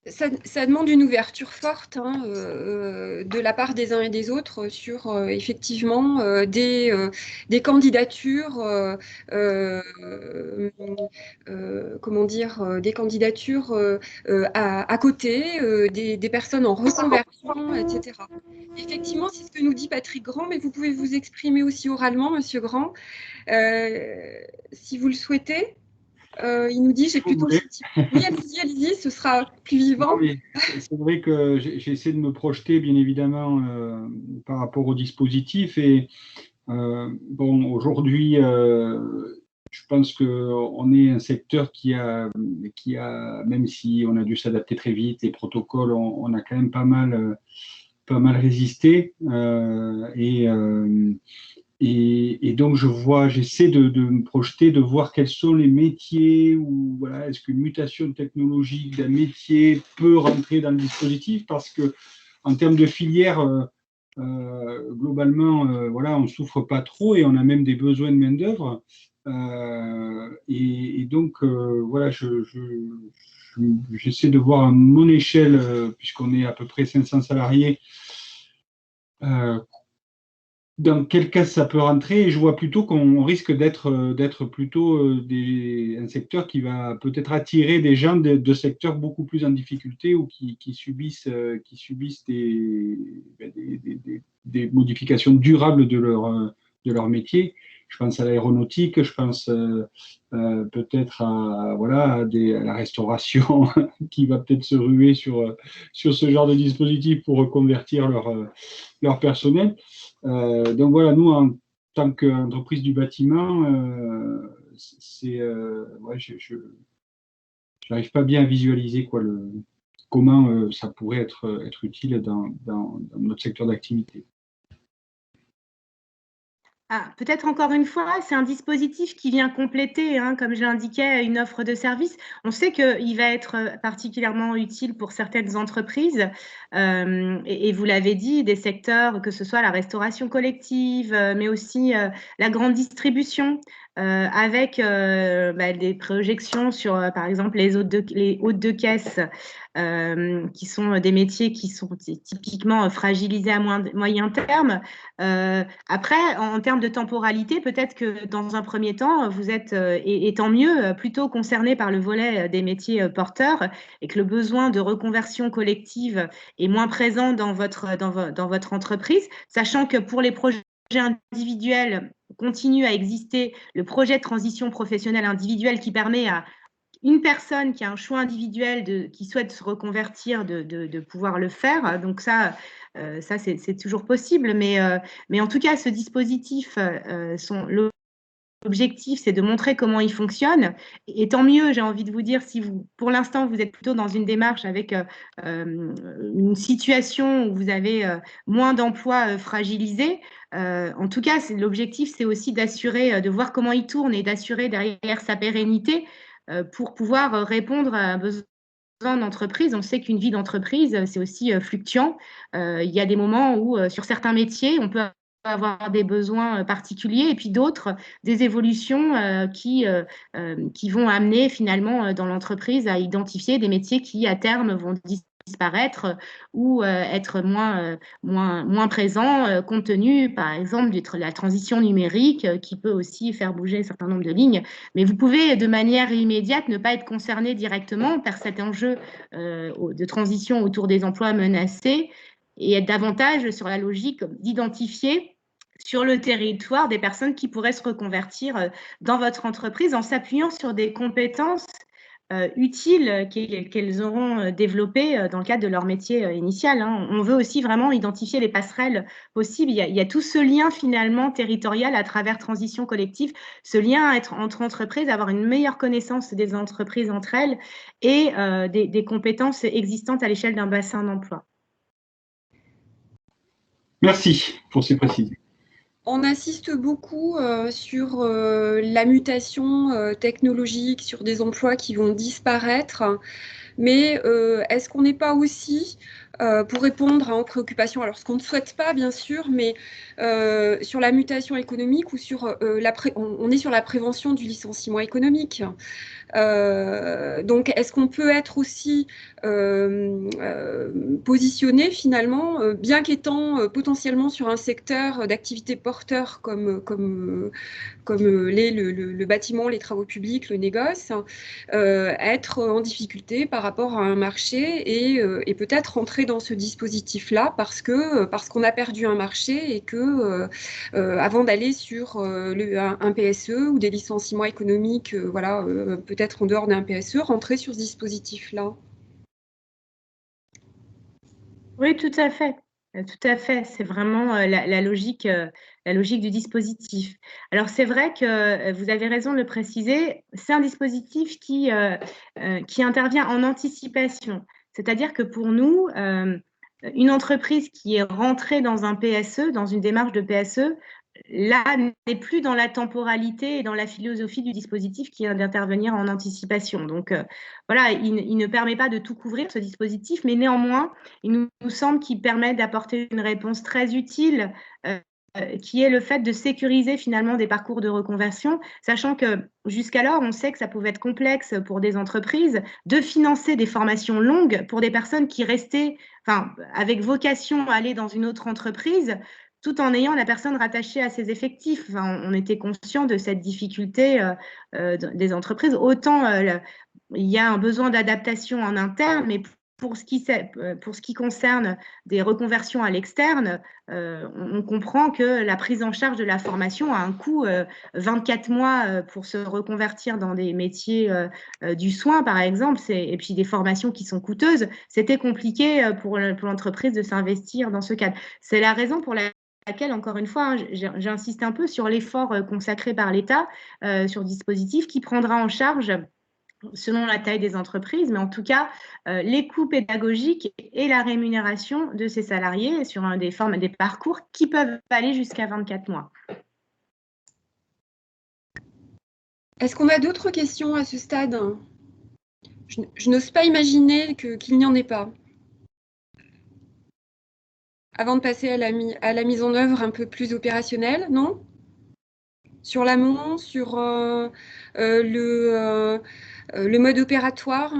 Ça demande une ouverture forte de la part des uns et des autres sur effectivement des candidatures, comment dire, des candidatures à côté, des personnes en reconversion, etc. Effectivement, c'est ce que nous dit Patrick Grand, mais vous pouvez vous exprimer aussi oralement, Monsieur Grand, si vous le souhaitez. Il nous dit, j'ai plutôt... Oui, allez-y, ce sera plus vivant. C'est vrai que j'essaie de me projeter, bien évidemment, par rapport au dispositif. Et bon, aujourd'hui, je pense qu'on est un secteur qui a, même si on a dû s'adapter très vite, les protocoles, on a quand même pas mal résisté. Et donc, j'essaie de me projeter, de voir quels sont les métiers ou voilà, est-ce qu'une mutation technologique d'un métier peut rentrer dans le dispositif, parce que en termes de filière, globalement, voilà, on souffre pas trop et on a même des besoins de main d'œuvre. Et donc, voilà, j'essaie de voir à mon échelle, puisqu'on est à peu près 500 salariés. Dans quel cas ça peut rentrer, et je vois plutôt qu'on risque d'être plutôt un secteur qui va peut-être attirer des gens de secteurs beaucoup plus en difficulté ou qui subissent des modifications durables de leur métier. Je pense à l'aéronautique, je pense peut-être à la restauration qui va peut-être se ruer sur ce genre de dispositif pour reconvertir leur personnel. Donc voilà, nous, en tant qu'entreprise du bâtiment, je n'arrive pas bien à visualiser comment ça pourrait être utile dans notre secteur d'activité. Peut-être encore une fois, c'est un dispositif qui vient compléter, hein, comme je l'indiquais, une offre de service. On sait qu'il va être particulièrement utile pour certaines entreprises, et vous l'avez dit, des secteurs, que ce soit la restauration collective, mais aussi la grande distribution, avec des projections sur, par exemple, les hôtes de caisse, qui sont des métiers qui sont typiquement fragilisés à moyen terme. Après, en termes de temporalité, peut-être que dans un premier temps, vous êtes, et tant mieux, plutôt concerné par le volet des métiers porteurs, et que le besoin de reconversion collective est moins présent dans votre entreprise, sachant que pour les projets individuel continue à exister, le projet de transition professionnelle individuelle qui permet à une personne qui a un choix individuel qui souhaite se reconvertir de pouvoir le faire. Donc ça c'est toujours possible. Mais en tout cas, ce dispositif, l'objectif, c'est de montrer comment il fonctionne. Et tant mieux, j'ai envie de vous dire, si pour l'instant, vous êtes plutôt dans une démarche avec une situation où vous avez moins d'emplois fragilisés. En tout cas, l'objectif, c'est aussi de voir comment il tourne et d'assurer derrière sa pérennité pour pouvoir répondre à un besoin d'entreprise. On sait qu'une vie d'entreprise, c'est aussi fluctuant. Il y a des moments où, sur certains métiers, on peut avoir des besoins particuliers et puis d'autres, des évolutions qui vont amener finalement dans l'entreprise à identifier des métiers qui, à terme, vont disparaître ou être moins présents compte tenu, par exemple, de la transition numérique qui peut aussi faire bouger un certain nombre de lignes. Mais vous pouvez, de manière immédiate, ne pas être concerné directement par cet enjeu de transition autour des emplois menacés et être davantage sur la logique d'identifier sur le territoire des personnes qui pourraient se reconvertir dans votre entreprise en s'appuyant sur des compétences utiles qu'elles auront développées dans le cadre de leur métier initial. On veut aussi vraiment identifier les passerelles possibles. Il y a tout ce lien finalement territorial à travers transition collective, ce lien entre entreprises, avoir une meilleure connaissance des entreprises entre elles et des compétences existantes à l'échelle d'un bassin d'emploi. Merci pour ces précisions. On assiste beaucoup sur la mutation technologique, sur des emplois qui vont disparaître. Mais est-ce qu'on n'est pas aussi, pour répondre aux préoccupations, alors ce qu'on ne souhaite pas bien sûr, mais sur la mutation économique ou sur on est sur la prévention du licenciement économique. Donc, est-ce qu'on peut être aussi positionné finalement, bien qu'étant potentiellement sur un secteur d'activité porteur comme l'est le bâtiment, les travaux publics, le négoce, être en difficulté par rapport à un marché et peut-être rentrer dans ce dispositif-là parce qu'on a perdu un marché et que avant d'aller sur un PSE ou des licenciements économiques, voilà, peut-être en dehors d'un PSE, rentrer sur ce dispositif-là. Oui, tout à fait. Tout à fait. C'est vraiment la logique du dispositif. Alors, c'est vrai que vous avez raison de le préciser, c'est un dispositif qui intervient en anticipation. C'est-à-dire que pour nous, une entreprise qui est rentrée dans un PSE, dans une démarche de PSE, là, n'est plus dans la temporalité et dans la philosophie du dispositif qui est d'intervenir en anticipation. Donc, voilà, il ne permet pas de tout couvrir, ce dispositif, mais néanmoins, il nous semble qu'il permet d'apporter une réponse très utile, qui est le fait de sécuriser finalement des parcours de reconversion, sachant que jusqu'alors, on sait que ça pouvait être complexe pour des entreprises de financer des formations longues pour des personnes qui restaient, avec vocation à aller dans une autre entreprise, tout en ayant la personne rattachée à ses effectifs. On était conscient de cette difficulté des entreprises. Autant il y a un besoin d'adaptation en interne, mais pour ce qui concerne des reconversions à l'externe, on comprend que la prise en charge de la formation a un coût, 24 mois pour se reconvertir dans des métiers du soin, par exemple, et puis des formations qui sont coûteuses. C'était compliqué pour l'entreprise de s'investir dans ce cadre. C'est la raison pour laquelle, encore une fois, j'insiste un peu sur l'effort consacré par l'État sur le dispositif qui prendra en charge selon la taille des entreprises, mais en tout cas, les coûts pédagogiques et la rémunération de ces salariés sur des parcours qui peuvent aller jusqu'à 24 mois. Est-ce qu'on a d'autres questions à ce stade ? Je n'ose pas imaginer qu'il n'y en ait pas. Avant de passer à la mise en œuvre un peu plus opérationnelle, non ? Sur l'amont, sur le mode opératoire.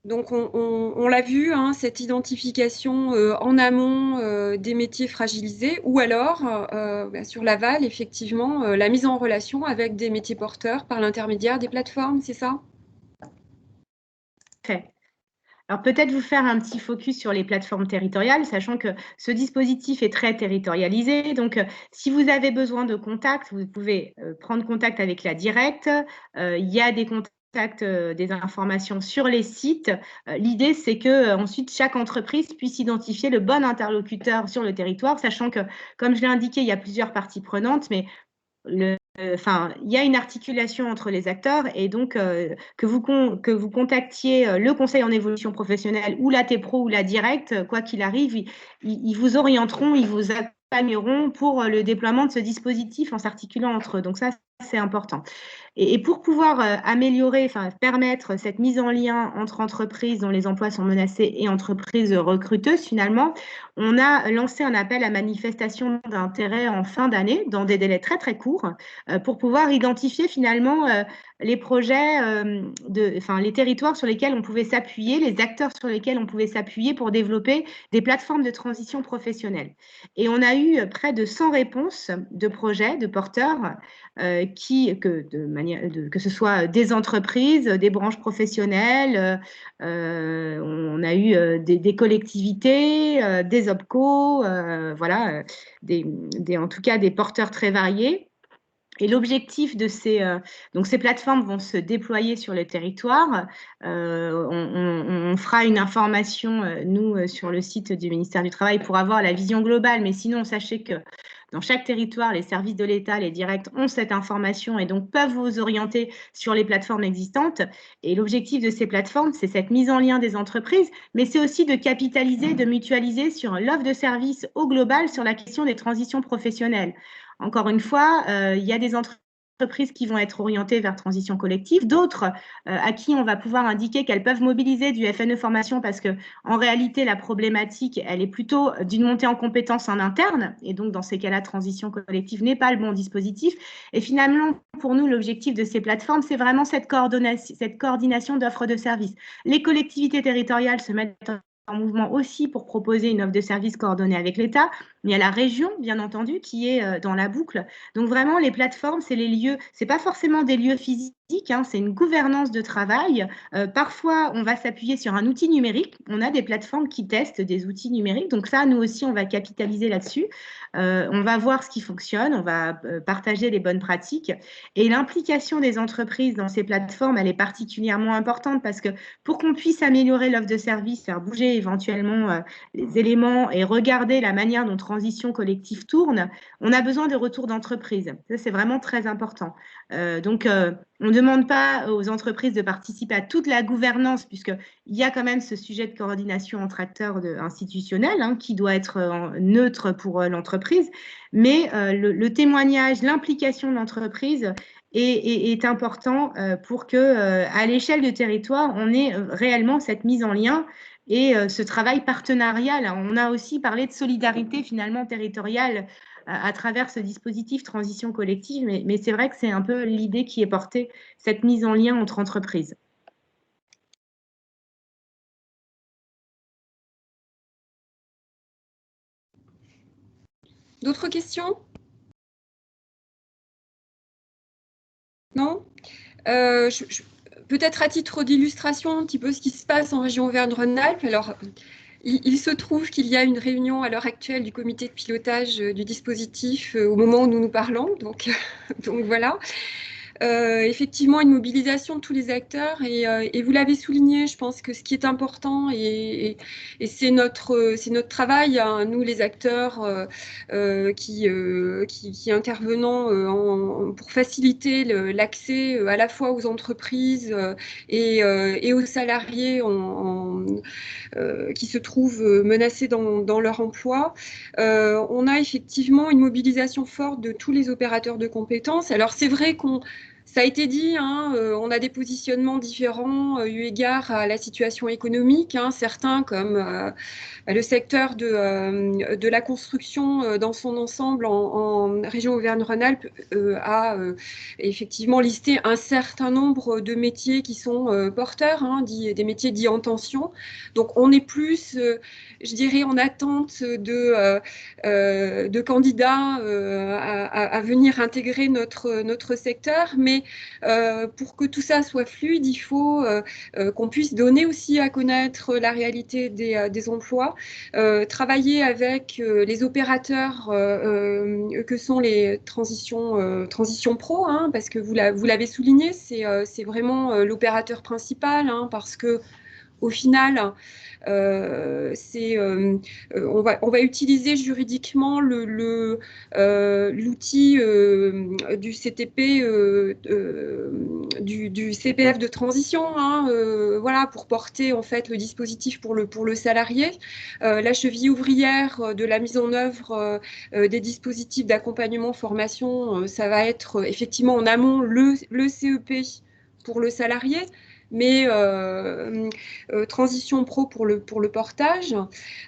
Donc, on l'a vu, cette identification en amont des métiers fragilisés, ou alors, sur l'aval, effectivement, la mise en relation avec des métiers porteurs par l'intermédiaire des plateformes, c'est ça ? Alors peut-être vous faire un petit focus sur les plateformes territoriales, sachant que ce dispositif est très territorialisé. Donc, si vous avez besoin de contact, vous pouvez prendre contact avec la directe. Il y a des contacts, des informations sur les sites. L'idée, c'est que ensuite chaque entreprise puisse identifier le bon interlocuteur sur le territoire, sachant que, comme je l'ai indiqué, il y a plusieurs parties prenantes, mais il y a une articulation entre les acteurs et donc que vous contactiez le conseil en évolution professionnelle ou la TPRO ou la directe, quoi qu'il arrive, ils vous orienteront, ils vous accompagneront pour le déploiement de ce dispositif en s'articulant entre eux. Donc ça, c'est important. Et pour pouvoir améliorer, permettre cette mise en lien entre entreprises dont les emplois sont menacés et entreprises recruteuses, finalement, on a lancé un appel à manifestation d'intérêt en fin d'année, dans des délais très, très courts, pour pouvoir identifier finalement les projets, les territoires sur lesquels on pouvait s'appuyer, les acteurs sur lesquels on pouvait s'appuyer pour développer des plateformes de transition professionnelle. Et on a eu près de 100 réponses de projets, de porteurs, que ce soit des entreprises, des branches professionnelles, on a eu des collectivités, des OPCO, voilà, en tout cas des porteurs très variés. Et l'objectif de donc ces plateformes vont se déployer sur le territoire. On fera une information, nous, sur le site du ministère du Travail pour avoir la vision globale, mais sinon, sachez que dans chaque territoire, les services de l'État, les directs, ont cette information et donc peuvent vous orienter sur les plateformes existantes. Et l'objectif de ces plateformes, c'est cette mise en lien des entreprises, mais c'est aussi de capitaliser, de mutualiser sur l'offre de services au global sur la question des transitions professionnelles. Encore une fois, il y a des entreprises qui vont être orientées vers transition collective, d'autres à qui on va pouvoir indiquer qu'elles peuvent mobiliser du FNE formation parce que en réalité, la problématique, elle est plutôt d'une montée en compétences en interne. Et donc, dans ces cas-là, transition collective n'est pas le bon dispositif. Et finalement, pour nous, l'objectif de ces plateformes, c'est vraiment cette coordination d'offres de services. Les collectivités territoriales se mettent en mouvement aussi pour proposer une offre de services coordonnée avec l'État. Il y a la région, bien entendu, qui est dans la boucle. Donc vraiment, les plateformes, c'est les lieux, c'est pas forcément des lieux physiques, hein, c'est une gouvernance de travail. Parfois, on va s'appuyer sur un outil numérique. On a des plateformes qui testent des outils numériques. Donc ça, nous aussi, on va capitaliser là-dessus. On va voir ce qui fonctionne, on va partager les bonnes pratiques. Et l'implication des entreprises dans ces plateformes, elle est particulièrement importante parce que pour qu'on puisse améliorer l'offre de service, faire bouger éventuellement les éléments et regarder la manière dont transition collective tourne, on a besoin de retours d'entreprise. Ça, c'est vraiment très important. Donc, on ne demande pas aux entreprises de participer à toute la gouvernance, puisqu'il y a quand même ce sujet de coordination entre acteurs institutionnels hein, qui doit être neutre pour l'entreprise. Mais le témoignage, l'implication de l'entreprise est important pour que, à l'échelle du territoire, on ait réellement cette mise en lien et ce travail partenarial. On a aussi parlé de solidarité finalement territoriale à travers ce dispositif transition collective, mais c'est vrai que c'est un peu l'idée qui est portée, cette mise en lien entre entreprises. D'autres questions? Non? Peut-être à titre d'illustration, un petit peu ce qui se passe en région Auvergne-Rhône-Alpes. Alors, il se trouve qu'il y a une réunion à l'heure actuelle du comité de pilotage du dispositif au moment où nous nous parlons. Donc voilà. Effectivement, une mobilisation de tous les acteurs et vous l'avez souligné, je pense que ce qui est important et c'est notre travail, hein, nous les acteurs qui intervenons pour faciliter l'accès à la fois aux entreprises et aux salariés qui se trouvent menacés dans leur emploi. On a effectivement une mobilisation forte de tous les opérateurs de compétences. Alors c'est vrai ça a été dit, hein, on a des positionnements différents eu égard à la situation économique. Hein, certains, comme le secteur de la construction dans son ensemble en région Auvergne-Rhône-Alpes, a effectivement listé un certain nombre de métiers qui sont porteurs, hein, des métiers dits en tension. Donc on est plus, je dirais, en attente de candidats à venir intégrer notre secteur, mais Mais pour que tout ça soit fluide, il faut qu'on puisse donner aussi à connaître la réalité des emplois, travailler avec les opérateurs que sont les transitions pro, hein, parce que vous l'avez souligné, c'est vraiment l'opérateur principal, hein, parce que au final, on va utiliser juridiquement l'outil du CTP, du CPF de transition, hein, voilà, pour porter en fait le dispositif pour le salarié. La cheville ouvrière de la mise en œuvre des dispositifs d'accompagnement formation, ça va être effectivement en amont le CEP pour le salarié, mais transition pro pour le portage.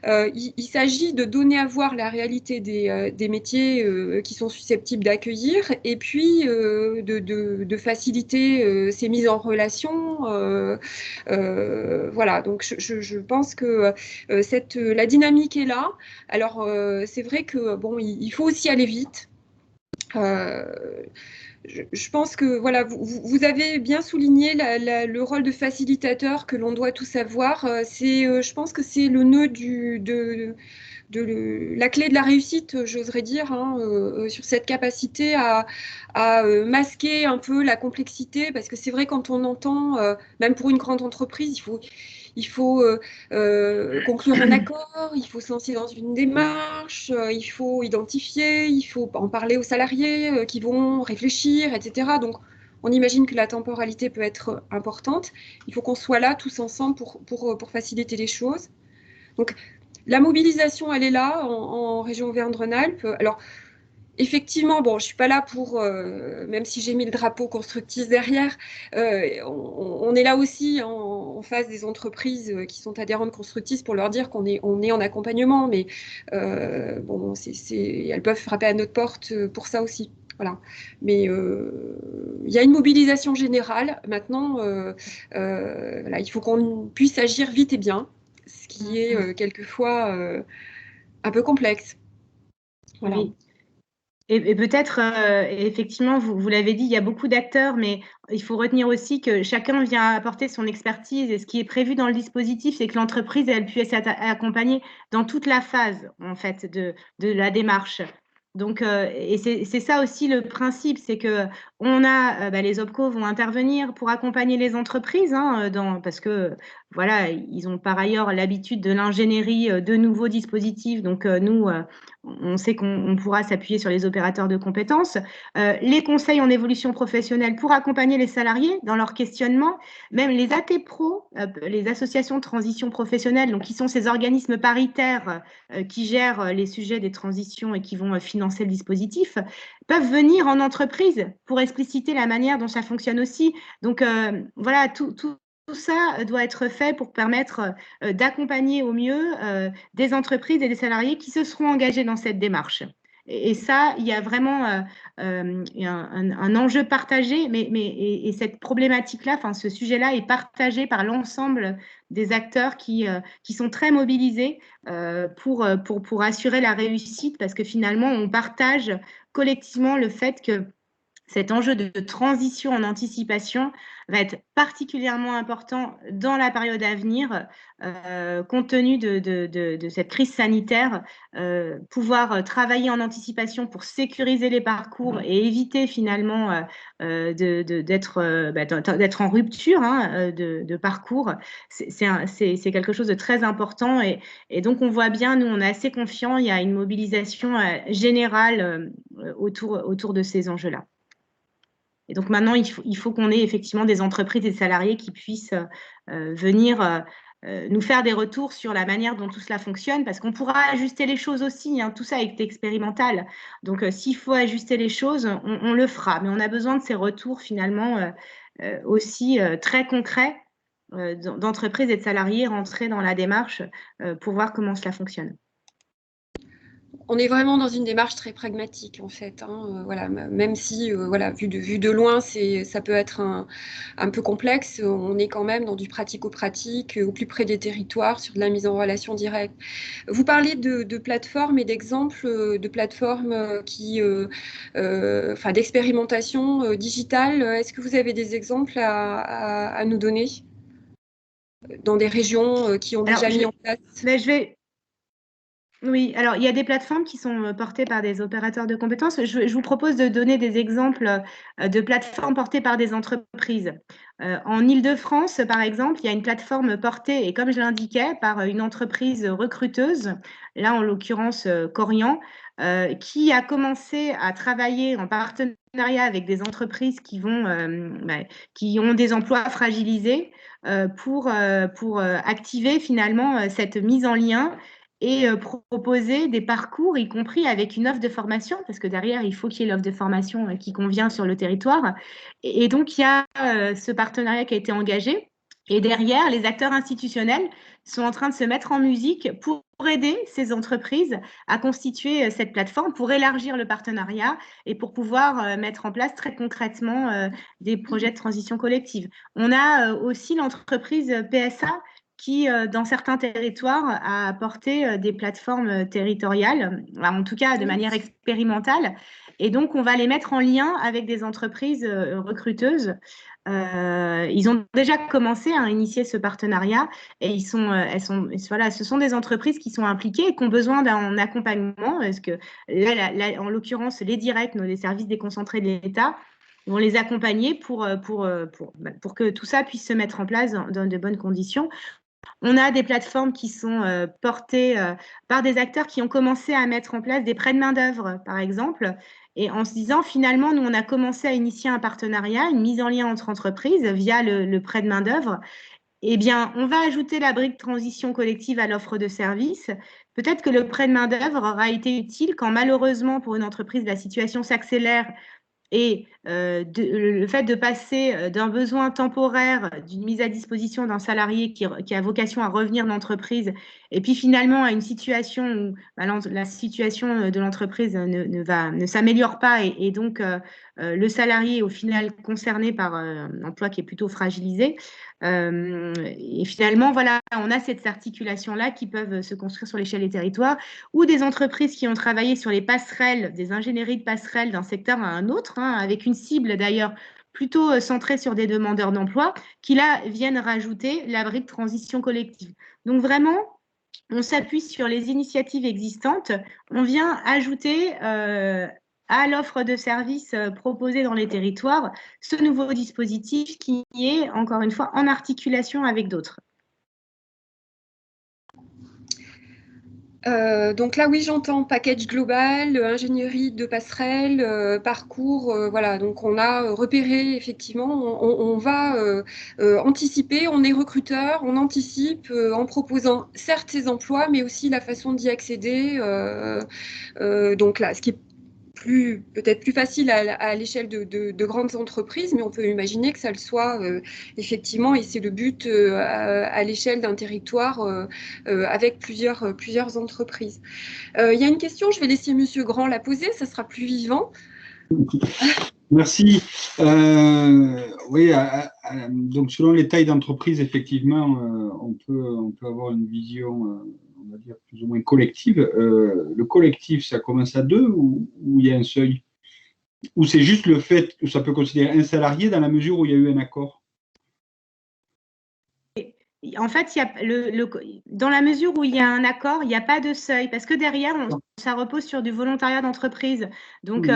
Il s'agit de donner à voir la réalité des métiers qui sont susceptibles d'accueillir, et puis de faciliter ces mises en relation. Voilà, donc je pense que la dynamique est là. Alors, c'est vrai que bon, il faut aussi aller vite. Je pense que voilà, vous avez bien souligné le rôle de facilitateur que l'on doit tous avoir. Je pense que c'est le nœud la clé de la réussite, j'oserais dire, hein, sur cette capacité à masquer un peu la complexité, parce que c'est vrai, quand on entend, même pour une grande entreprise, il faut conclure un accord, il faut se lancer dans une démarche, il faut identifier, il faut en parler aux salariés qui vont réfléchir, etc. Donc, on imagine que la temporalité peut être importante. Il faut qu'on soit là tous ensemble pour faciliter les choses. Donc, la mobilisation, elle est là en région Auvergne-Rhône-Alpes. Alors, effectivement, bon, je ne suis pas là pour, même si j'ai mis le drapeau Constructis derrière, on est là aussi en face des entreprises qui sont adhérentes Constructis pour leur dire qu'on est en accompagnement, mais bon, elles peuvent frapper à notre porte pour ça aussi. Voilà. Mais il y a une mobilisation générale. Maintenant, voilà, il faut qu'on puisse agir vite et bien, ce qui est quelquefois un peu complexe. Voilà. Oui. Et peut-être, effectivement, vous l'avez dit, il y a beaucoup d'acteurs, mais il faut retenir aussi que chacun vient apporter son expertise. Et ce qui est prévu dans le dispositif, c'est que l'entreprise, elle puisse être accompagnée dans toute la phase, en fait, de la démarche. Donc, et c'est ça aussi le principe, c'est que les OPCO vont intervenir pour accompagner les entreprises, hein, parce que voilà, ils ont par ailleurs l'habitude de l'ingénierie de nouveaux dispositifs. Donc, nous, on sait qu'on pourra s'appuyer sur les opérateurs de compétences, les conseils en évolution professionnelle pour accompagner les salariés dans leur questionnement, même les AT Pro, les associations de transition professionnelle, donc qui sont ces organismes paritaires qui gèrent les sujets des transitions et qui vont financer le dispositif, peuvent venir en entreprise pour expliciter la manière dont ça fonctionne aussi. Donc voilà, tout ça doit être fait pour permettre d'accompagner au mieux des entreprises et des salariés qui se seront engagés dans cette démarche. Et ça, il y a vraiment un enjeu partagé, et cette problématique-là, enfin ce sujet-là est partagé par l'ensemble des acteurs qui sont très mobilisés pour assurer la réussite, parce que finalement, on partage collectivement le fait que cet enjeu de transition en anticipation va être particulièrement important dans la période à venir, compte tenu de cette crise sanitaire. Pouvoir travailler en anticipation pour sécuriser les parcours et éviter finalement d'être en rupture de parcours, c'est quelque chose de très important. Et donc, on voit bien, nous, on est assez confiants, il y a une mobilisation générale autour de ces enjeux-là. Et donc maintenant, il faut qu'on ait effectivement des entreprises et des salariés qui puissent venir nous faire des retours sur la manière dont tout cela fonctionne, parce qu'on pourra ajuster les choses aussi, hein, tout ça est expérimental. Donc s'il faut ajuster les choses, on le fera. Mais on a besoin de ces retours finalement aussi très concrets d'entreprises et de salariés rentrés dans la démarche pour voir comment cela fonctionne. On est vraiment dans une démarche très pragmatique en fait. Voilà, même si voilà, vu de loin, ça peut être un peu complexe, on est quand même dans du pratico-pratique, au plus près des territoires, sur de la mise en relation directe. Vous parlez de plateformes et d'exemples de plateformes d'expérimentation digitale. Est-ce que vous avez des exemples à nous donner dans des régions qui ont déjà mis en place? Oui, alors il y a des plateformes qui sont portées par des opérateurs de compétences. Je vous propose de donner des exemples de plateformes portées par des entreprises. En Île-de-France, par exemple, il y a une plateforme portée, et comme je l'indiquais, par une entreprise recruteuse, là en l'occurrence Corian, qui a commencé à travailler en partenariat avec des entreprises qui ont des emplois fragilisés pour activer finalement cette mise en lien et proposer des parcours, y compris avec une offre de formation, parce que derrière, il faut qu'il y ait l'offre de formation qui convient sur le territoire. Et donc, il y a ce partenariat qui a été engagé. Et derrière, les acteurs institutionnels sont en train de se mettre en musique pour aider ces entreprises à constituer cette plateforme, pour élargir le partenariat et pour pouvoir mettre en place très concrètement des projets de transition collective. On a aussi l'entreprise PSA qui, dans certains territoires, a apporté des plateformes territoriales, en tout cas de manière expérimentale. Et donc, on va les mettre en lien avec des entreprises recruteuses. Ils ont déjà commencé à initier ce partenariat et ce sont des entreprises qui sont impliquées et qui ont besoin d'un accompagnement, parce que là, en l'occurrence, les directs, les services déconcentrés de l'État, vont les accompagner pour que tout ça puisse se mettre en place dans de bonnes conditions. On a des plateformes qui sont portées par des acteurs qui ont commencé à mettre en place des prêts de main-d'œuvre, par exemple, et en se disant, finalement, nous, on a commencé à initier un partenariat, une mise en lien entre entreprises via le prêt de main-d'œuvre. Eh bien, on va ajouter la brique transition collective à l'offre de services. Peut-être que le prêt de main-d'œuvre aura été utile quand, malheureusement, pour une entreprise, la situation s'accélère. Et le fait de passer d'un besoin temporaire, d'une mise à disposition d'un salarié qui a vocation à revenir dans l'entreprise, et puis finalement à une situation où la situation de l'entreprise ne s'améliore pas, et donc le salarié est au final concerné par un emploi qui est plutôt fragilisé. Et finalement, voilà, on a cette articulation-là qui peuvent se construire sur l'échelle des territoires, ou des entreprises qui ont travaillé sur les passerelles, des ingénieries de passerelles d'un secteur à un autre, avec une cible d'ailleurs plutôt centrée sur des demandeurs d'emploi, qui là viennent rajouter la brique transition collective. Donc vraiment, on s'appuie sur les initiatives existantes, on vient ajouter à l'offre de services proposée dans les territoires ce nouveau dispositif qui est, encore une fois, en articulation avec d'autres. Donc là, oui, j'entends package global, ingénierie de passerelle, parcours. Voilà, donc on a repéré, effectivement, on va anticiper, on est recruteur, on anticipe en proposant certes ces emplois, mais aussi la façon d'y accéder. Donc là, ce qui est peut-être plus facile à l'échelle de grandes entreprises, mais on peut imaginer que ça le soit effectivement, et c'est le but à l'échelle d'un territoire avec plusieurs entreprises. Il y a une question, je vais laisser Monsieur Grand la poser, ça sera plus vivant. Merci. Oui, donc selon les tailles d'entreprise, effectivement, on peut avoir une vision on va dire, plus ou moins collective. Le collectif, ça commence à 2 ou il y a un seuil? Ou c'est juste le fait que ça peut considérer un salarié dans la mesure où il y a eu un accord? En fait, dans la mesure où il y a un accord, il n'y a pas de seuil, parce que derrière, ça repose sur du volontariat d'entreprise. Donc,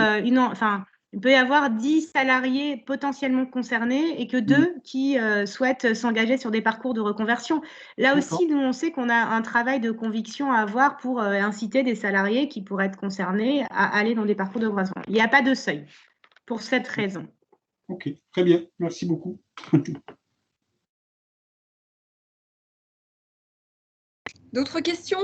il peut y avoir 10 salariés potentiellement concernés et que 2 qui souhaitent s'engager sur des parcours de reconversion. Là aussi, nous, on sait qu'on a un travail de conviction à avoir pour inciter des salariés qui pourraient être concernés à aller dans des parcours de reconversion. Il n'y a pas de seuil pour cette raison. Ok, très bien. Merci beaucoup. D'autres questions?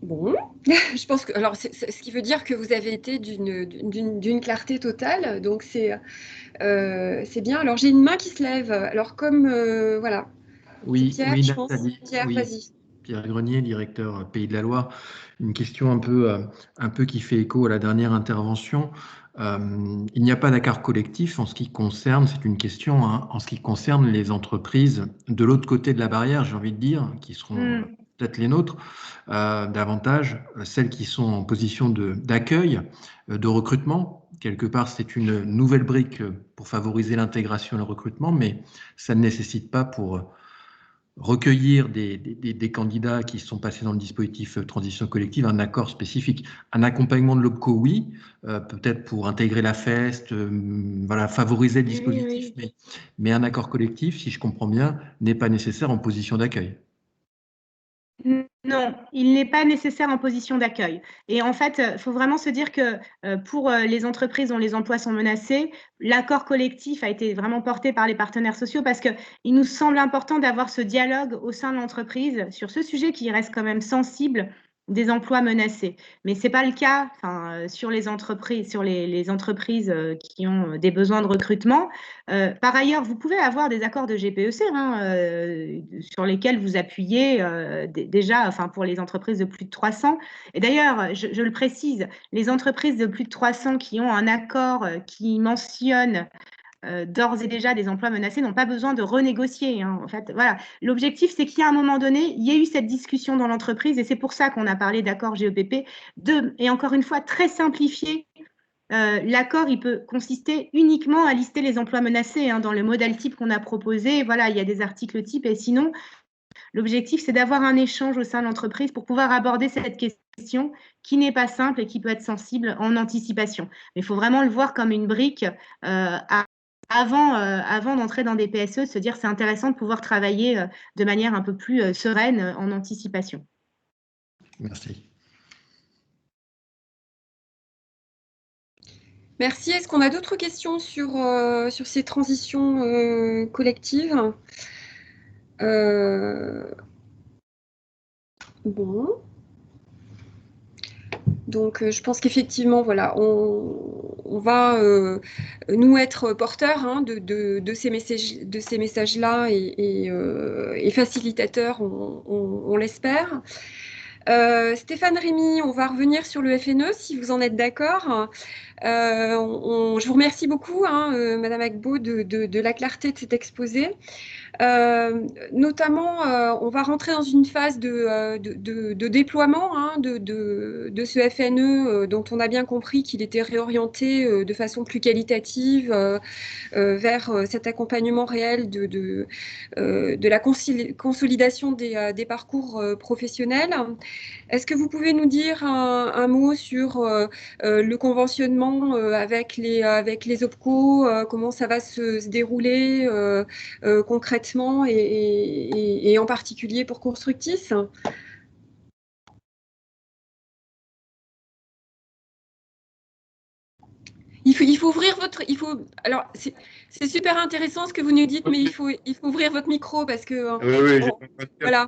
Bon, je pense que alors ce qui veut dire que vous avez été d'une clarté totale, donc c'est bien. Alors j'ai une main qui se lève. Alors comme voilà, Oui, Pierre, oui, je pense. Nathalie. Pierre, Oui. vas-y. Pierre Grenier, directeur Pays de la Loire. Une question un peu qui fait écho à la dernière intervention. Il n'y a pas d'accord collectif en ce qui concerne, c'est une question, hein, en ce qui concerne les entreprises de l'autre côté de la barrière, j'ai envie de dire, qui seront peut-être les nôtres, davantage celles qui sont en position d'accueil, de recrutement. Quelque part, c'est une nouvelle brique pour favoriser l'intégration et le recrutement, mais ça ne nécessite pas pour recueillir des candidats qui sont passés dans le dispositif transition collective un accord spécifique. Un accompagnement de l'OPCO, oui, peut-être pour intégrer la FEST, voilà, favoriser le dispositif, mais un accord collectif, si je comprends bien, n'est pas nécessaire en position d'accueil. Non, il n'est pas nécessaire en position d'accueil. Et en fait, il faut vraiment se dire que pour les entreprises dont les emplois sont menacés, l'accord collectif a été vraiment porté par les partenaires sociaux parce qu'il nous semble important d'avoir ce dialogue au sein de l'entreprise sur ce sujet qui reste quand même sensible des emplois menacés. Mais ce n'est pas le cas sur les entreprises, les entreprises qui ont des besoins de recrutement. Par ailleurs, vous pouvez avoir des accords de GPEC sur lesquels vous appuyez déjà pour les entreprises de plus de 300. Et d'ailleurs, je le précise, les entreprises de plus de 300 qui ont un accord qui mentionne d'ores et déjà des emplois menacés n'ont pas besoin de renégocier. En fait, voilà. L'objectif, c'est qu'il y a un moment donné, il y a eu cette discussion dans l'entreprise et c'est pour ça qu'on a parlé d'accord GEPP, et encore une fois, très simplifié. L'accord, il peut consister uniquement à lister les emplois menacés dans le modèle type qu'on a proposé. Voilà, il y a des articles types et sinon, l'objectif, c'est d'avoir un échange au sein de l'entreprise pour pouvoir aborder cette question qui n'est pas simple et qui peut être sensible en anticipation. Mais il faut vraiment le voir comme une brique avant d'entrer dans des PSE, de se dire c'est intéressant de pouvoir travailler de manière un peu plus sereine en anticipation. Merci. Merci. Est-ce qu'on a d'autres questions sur ces transitions collectives? Bon. Donc, je pense qu'effectivement, voilà, on va nous être porteurs de ces messages-là et facilitateurs, on l'espère. Stéphane Rémy, on va revenir sur le FNE si vous en êtes d'accord. Je vous remercie beaucoup, Madame Agbo, de la clarté de cet exposé. Notamment, on va rentrer dans une phase de déploiement de ce FNE dont on a bien compris qu'il était réorienté de façon plus qualitative vers cet accompagnement réel de la consolidation des parcours professionnels. Est-ce que vous pouvez nous dire un mot sur le conventionnement avec les OPCO, comment ça va se dérouler concrètement et en particulier pour Constructis? Il faut ouvrir votre... alors, c'est super intéressant ce que vous nous dites, mais il faut ouvrir votre micro parce que... voilà,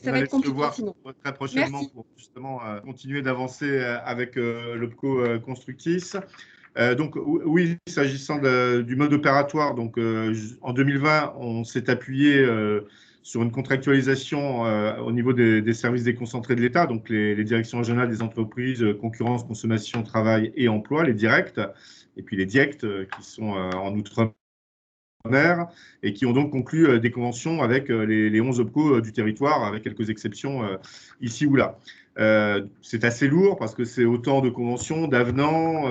ça va être compliqué sinon. Très prochainement. Merci. Pour justement continuer d'avancer avec l'OPCO Constructis. Donc oui, s'agissant du mode opératoire, donc en 2020, on s'est appuyé sur une contractualisation au niveau des services déconcentrés de l'État, donc les directions régionales des entreprises, concurrence, consommation, travail et emploi, les directs, et puis les DIECT qui sont en outre-mer et qui ont donc conclu des conventions avec les 11 OPCO du territoire, avec quelques exceptions ici ou là. C'est assez lourd parce que c'est autant de conventions, d'avenants,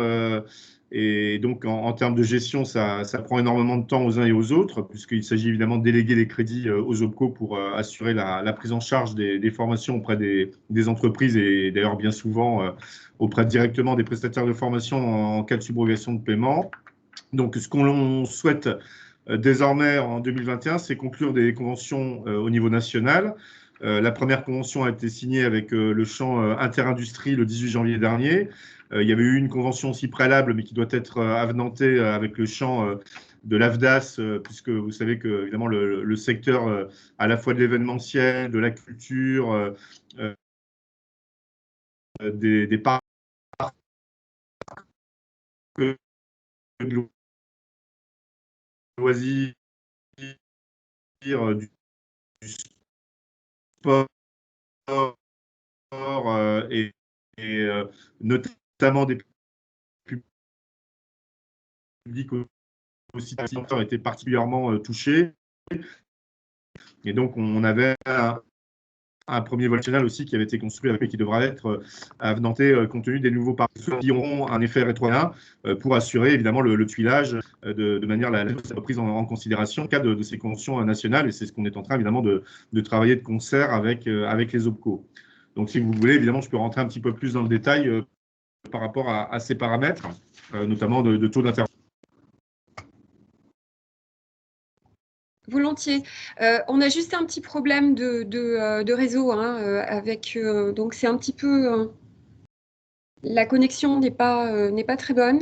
et donc en termes de gestion, ça prend énormément de temps aux uns et aux autres, puisqu'il s'agit évidemment de déléguer les crédits aux OPCO pour assurer la prise en charge des formations auprès des entreprises et d'ailleurs bien souvent auprès directement des prestataires de formation en cas de subrogation de paiement. Donc ce qu'on souhaite désormais en 2021, c'est conclure des conventions au niveau national. La première convention a été signée avec le champ interindustrie le 18 janvier dernier. Il y avait eu une convention aussi préalable, mais qui doit être avenantée avec le champ de l'AFDAS, puisque vous savez que évidemment le secteur à la fois de l'événementiel, de la culture, des parcs de loisirs du sport et notamment des publics aussi ont été particulièrement touchés. Et donc, on avait un premier vol national aussi qui avait été construit et qui devra être avenanté compte tenu des nouveaux parcours qui auront un effet rétroactif pour assurer évidemment le tuilage de manière la prise en considération au cadre de ces conventions nationales. Et c'est ce qu'on est en train évidemment de travailler de concert avec les OPCO. Donc, si vous voulez, évidemment, je peux rentrer un petit peu plus dans le détail par rapport à ces paramètres, notamment de taux d'intervention. Volontiers. On a juste un petit problème de réseau, hein, avec donc c'est un petit peu la connexion n'est pas très bonne.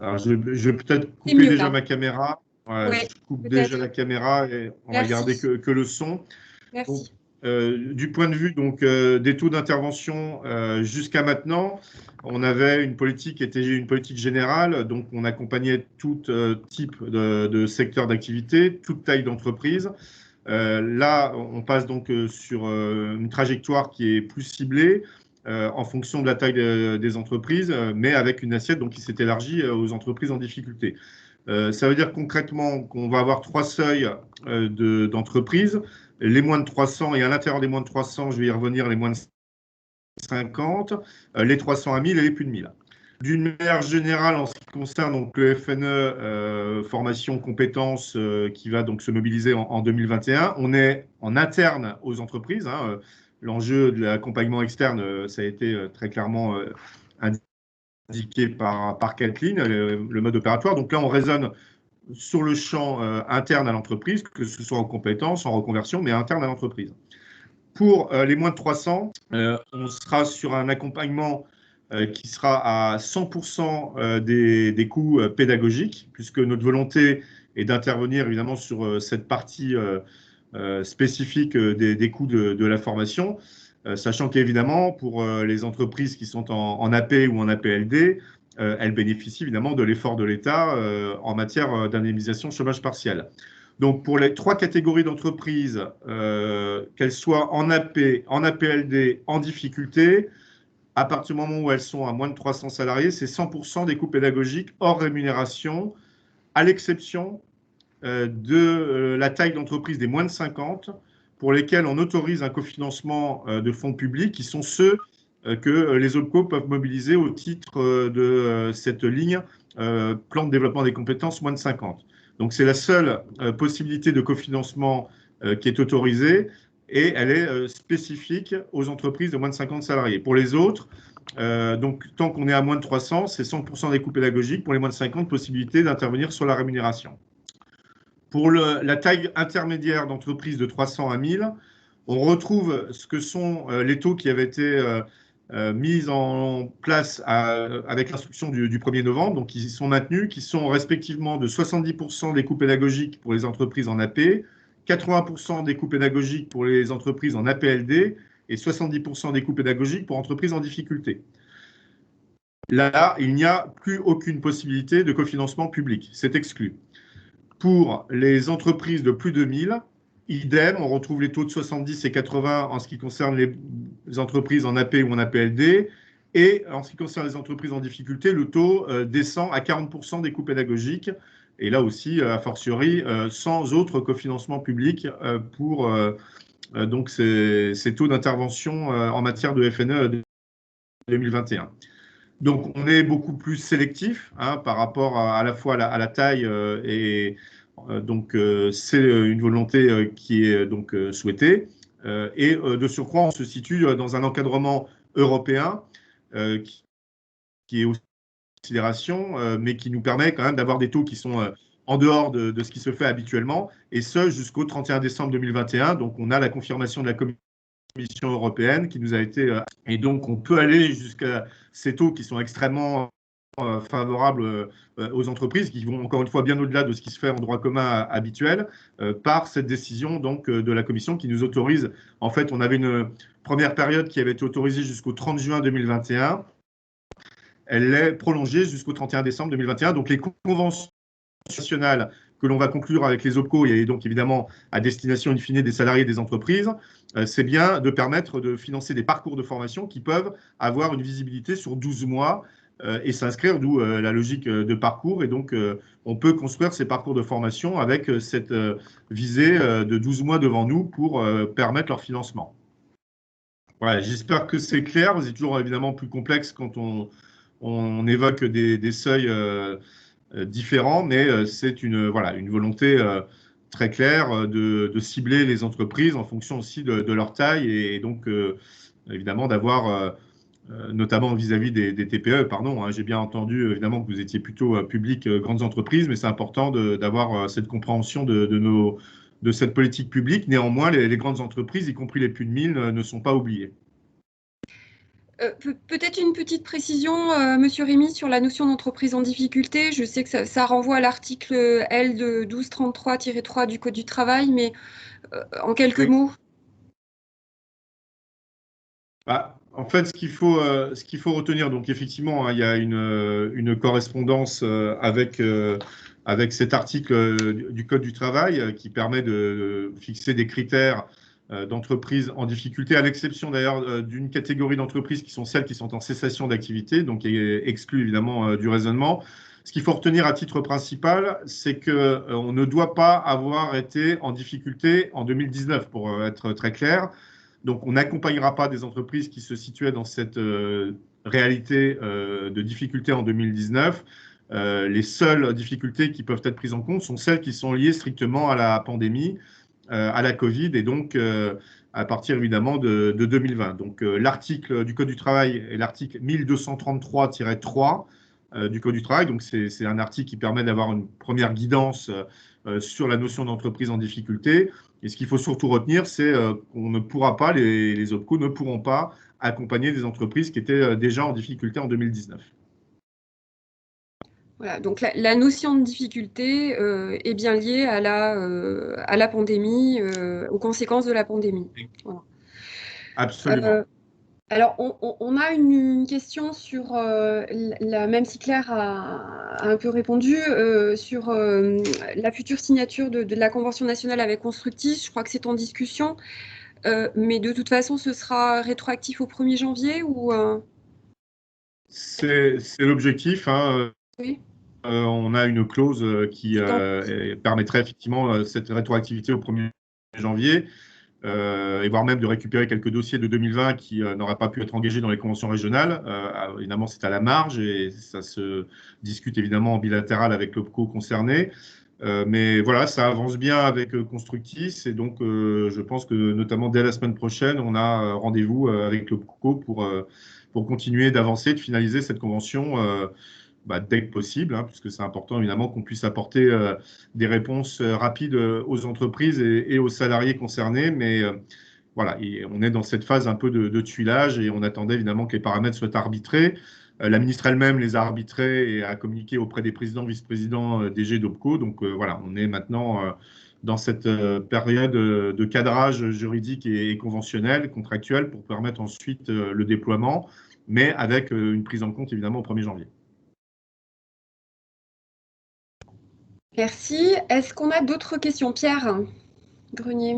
Alors je vais peut-être couper déjà ma caméra. Ouais, je coupe déjà la caméra et on va garder que le son. Merci. Donc, du point de vue donc, des taux d'intervention jusqu'à maintenant, on avait une politique qui était une politique générale, donc on accompagnait tout type de secteur d'activité, toute taille d'entreprise. Là, on passe donc sur une trajectoire qui est plus ciblée en fonction de la taille des entreprises, mais avec une assiette donc, qui s'est élargie aux entreprises en difficulté. Ça veut dire concrètement qu'on va avoir 3 seuils d'entreprises. Les moins de 300 et à l'intérieur des moins de 300, je vais y revenir, les moins de 50, les 300 à 1000 et les plus de 1000. D'une manière générale, en ce qui concerne donc, le FNE formation compétences qui va donc se mobiliser en 2021, on est en interne aux entreprises. Hein, l'enjeu de l'accompagnement externe, ça a été très clairement indiqué par Kathleen, le mode opératoire. Donc là, on raisonne sur le champ interne à l'entreprise, que ce soit en compétences, en reconversion, mais interne à l'entreprise. Pour les moins de 300, on sera sur un accompagnement qui sera à 100% des coûts pédagogiques, puisque notre volonté est d'intervenir évidemment sur cette partie spécifique des coûts de la formation, sachant qu'évidemment, pour les entreprises qui sont en AP ou en APLD, elles bénéficient évidemment de l'effort de l'État en matière d'indemnisation chômage partiel. Donc, pour les 3 catégories d'entreprises, qu'elles soient en AP, en APLD, en difficulté, à partir du moment où elles sont à moins de 300 salariés, c'est 100% des coûts pédagogiques hors rémunération, à l'exception de la taille d'entreprise des moins de 50, pour lesquels on autorise un cofinancement de fonds publics, qui sont ceux que les OPCO peuvent mobiliser au titre de cette ligne plan de développement des compétences moins de 50. Donc, c'est la seule possibilité de cofinancement qui est autorisée et elle est spécifique aux entreprises de moins de 50 salariés. Pour les autres, donc, tant qu'on est à moins de 300, c'est 100% des coûts pédagogiques. Pour les moins de 50, possibilité d'intervenir sur la rémunération. Pour la taille intermédiaire d'entreprise de 300 à 1000, on retrouve ce que sont les taux qui avaient été mis en place avec l'instruction du 1er novembre, donc qui sont maintenus, qui sont respectivement de 70% des coûts pédagogiques pour les entreprises en AP, 80% des coûts pédagogiques pour les entreprises en APLD et 70% des coûts pédagogiques pour entreprises en difficulté. Là, il n'y a plus aucune possibilité de cofinancement public, c'est exclu. Pour les entreprises de plus de 1000, idem, on retrouve les taux de 70 et 80 en ce qui concerne les entreprises en AP ou en APLD. Et en ce qui concerne les entreprises en difficulté, le taux descend à 40% des coûts pédagogiques. Et là aussi, a fortiori, sans autre cofinancement public pour donc ces taux d'intervention en matière de FNE 2021. Donc, on est beaucoup plus sélectif hein, par rapport à la fois à la taille et donc c'est une volonté qui est donc souhaitée. Et de surcroît, on se situe dans un encadrement européen qui est aussi en considération, mais qui nous permet quand même d'avoir des taux qui sont en dehors de ce qui se fait habituellement, et ce jusqu'au 31 décembre 2021. Donc, on a la confirmation de la Commission européenne qui nous a été... et donc, on peut aller jusqu'à ces taux qui sont extrêmement favorables aux entreprises, qui vont encore une fois bien au-delà de ce qui se fait en droit commun habituel, par cette décision donc, de la Commission qui nous autorise. En fait, on avait une première période qui avait été autorisée jusqu'au 30 juin 2021. Elle est prolongée jusqu'au 31 décembre 2021. Donc, les conventions nationales que l'on va conclure avec les OPCO et donc évidemment à destination in fine des salariés des entreprises, c'est bien de permettre de financer des parcours de formation qui peuvent avoir une visibilité sur 12 mois et s'inscrire, d'où la logique de parcours. Et donc, on peut construire ces parcours de formation avec cette visée de 12 mois devant nous pour permettre leur financement. Voilà, j'espère que c'est clair. C'est toujours évidemment plus complexe quand on évoque des seuils différents, mais c'est une volonté très claire de cibler les entreprises en fonction aussi de leur taille et donc évidemment d'avoir, notamment vis-à-vis des TPE, pardon, hein, j'ai bien entendu évidemment que vous étiez plutôt public, grandes entreprises, mais c'est important d'avoir cette compréhension de cette politique publique. Néanmoins, les grandes entreprises, y compris les plus de 1000, ne sont pas oubliées. Peut-être une petite précision, Monsieur Rémy, sur la notion d'entreprise en difficulté. Je sais que ça renvoie à l'article L de 1233-3 du Code du travail, mais en quelques mots. En fait, ce qu'il faut retenir, donc effectivement, hein, il y a une correspondance avec cet article du Code du travail qui permet de fixer des critères d'entreprises en difficulté, à l'exception d'ailleurs d'une catégorie d'entreprises qui sont celles qui sont en cessation d'activité, donc exclues évidemment du raisonnement. Ce qu'il faut retenir à titre principal, c'est qu'on ne doit pas avoir été en difficulté en 2019, pour être très clair. Donc, on n'accompagnera pas des entreprises qui se situaient dans cette réalité de difficulté en 2019. Les seules difficultés qui peuvent être prises en compte sont celles qui sont liées strictement à la pandémie, à la Covid, et donc à partir évidemment de 2020. Donc, l'article du Code du travail est l'article 1233-3 du Code du travail. Donc, c'est un article qui permet d'avoir une première guidance sur la notion d'entreprise en difficulté. Et ce qu'il faut surtout retenir, c'est qu'on ne pourra pas, les OPCO ne pourront pas accompagner des entreprises qui étaient déjà en difficulté en 2019. Voilà, donc la notion de difficulté est bien liée à la pandémie, aux conséquences de la pandémie. Voilà. Absolument. Alors, on a une question sur, même si Claire a un peu répondu, sur la future signature de la Convention nationale avec Constructis. Je crois que c'est en discussion, mais de toute façon, ce sera rétroactif au 1er janvier ou C'est l'objectif. Hein. Oui. On a une clause qui permettrait effectivement cette rétroactivité au 1er janvier. Et voire même de récupérer quelques dossiers de 2020 qui n'auraient pas pu être engagés dans les conventions régionales. Évidemment, c'est à la marge et ça se discute évidemment en bilatéral avec l'OPCO concerné. Mais voilà, ça avance bien avec Constructis et donc je pense que notamment dès la semaine prochaine, on a rendez-vous avec l'OPCO pour continuer d'avancer, de finaliser cette convention dès que possible, hein, puisque c'est important évidemment qu'on puisse apporter des réponses rapides aux entreprises et aux salariés concernés. Mais voilà, on est dans cette phase un peu de tuilage et on attendait évidemment que les paramètres soient arbitrés. La ministre elle-même les a arbitrés et a communiqué auprès des présidents, vice-présidents, DG d'OPCO. Donc voilà, on est maintenant dans cette période de cadrage juridique et conventionnel, contractuel, pour permettre ensuite le déploiement, mais avec une prise en compte évidemment au 1er janvier. Merci. Est-ce qu'on a d'autres questions? Pierre Grenier.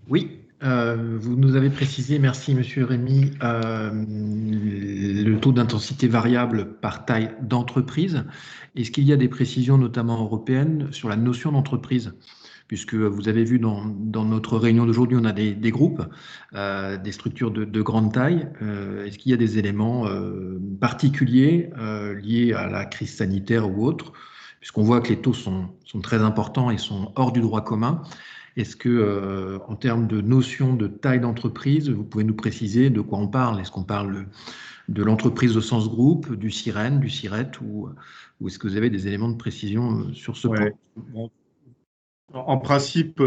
Oui, vous nous avez précisé, merci Monsieur Rémy, le taux d'intensité variable par taille d'entreprise. Est-ce qu'il y a des précisions, notamment européennes, sur la notion d'entreprise? Puisque vous avez vu dans notre réunion d'aujourd'hui, on a des groupes, des structures de grande taille. Est-ce qu'il y a des éléments particuliers liés à la crise sanitaire ou autre? Puisqu'on voit que les taux sont très importants et sont hors du droit commun. Est-ce que, en termes de notion de taille d'entreprise, vous pouvez nous préciser de quoi on parle? Est-ce qu'on parle de l'entreprise au sens groupe, du SIREN, du SIRET, ou est-ce que vous avez des éléments de précision sur ce point? En principe,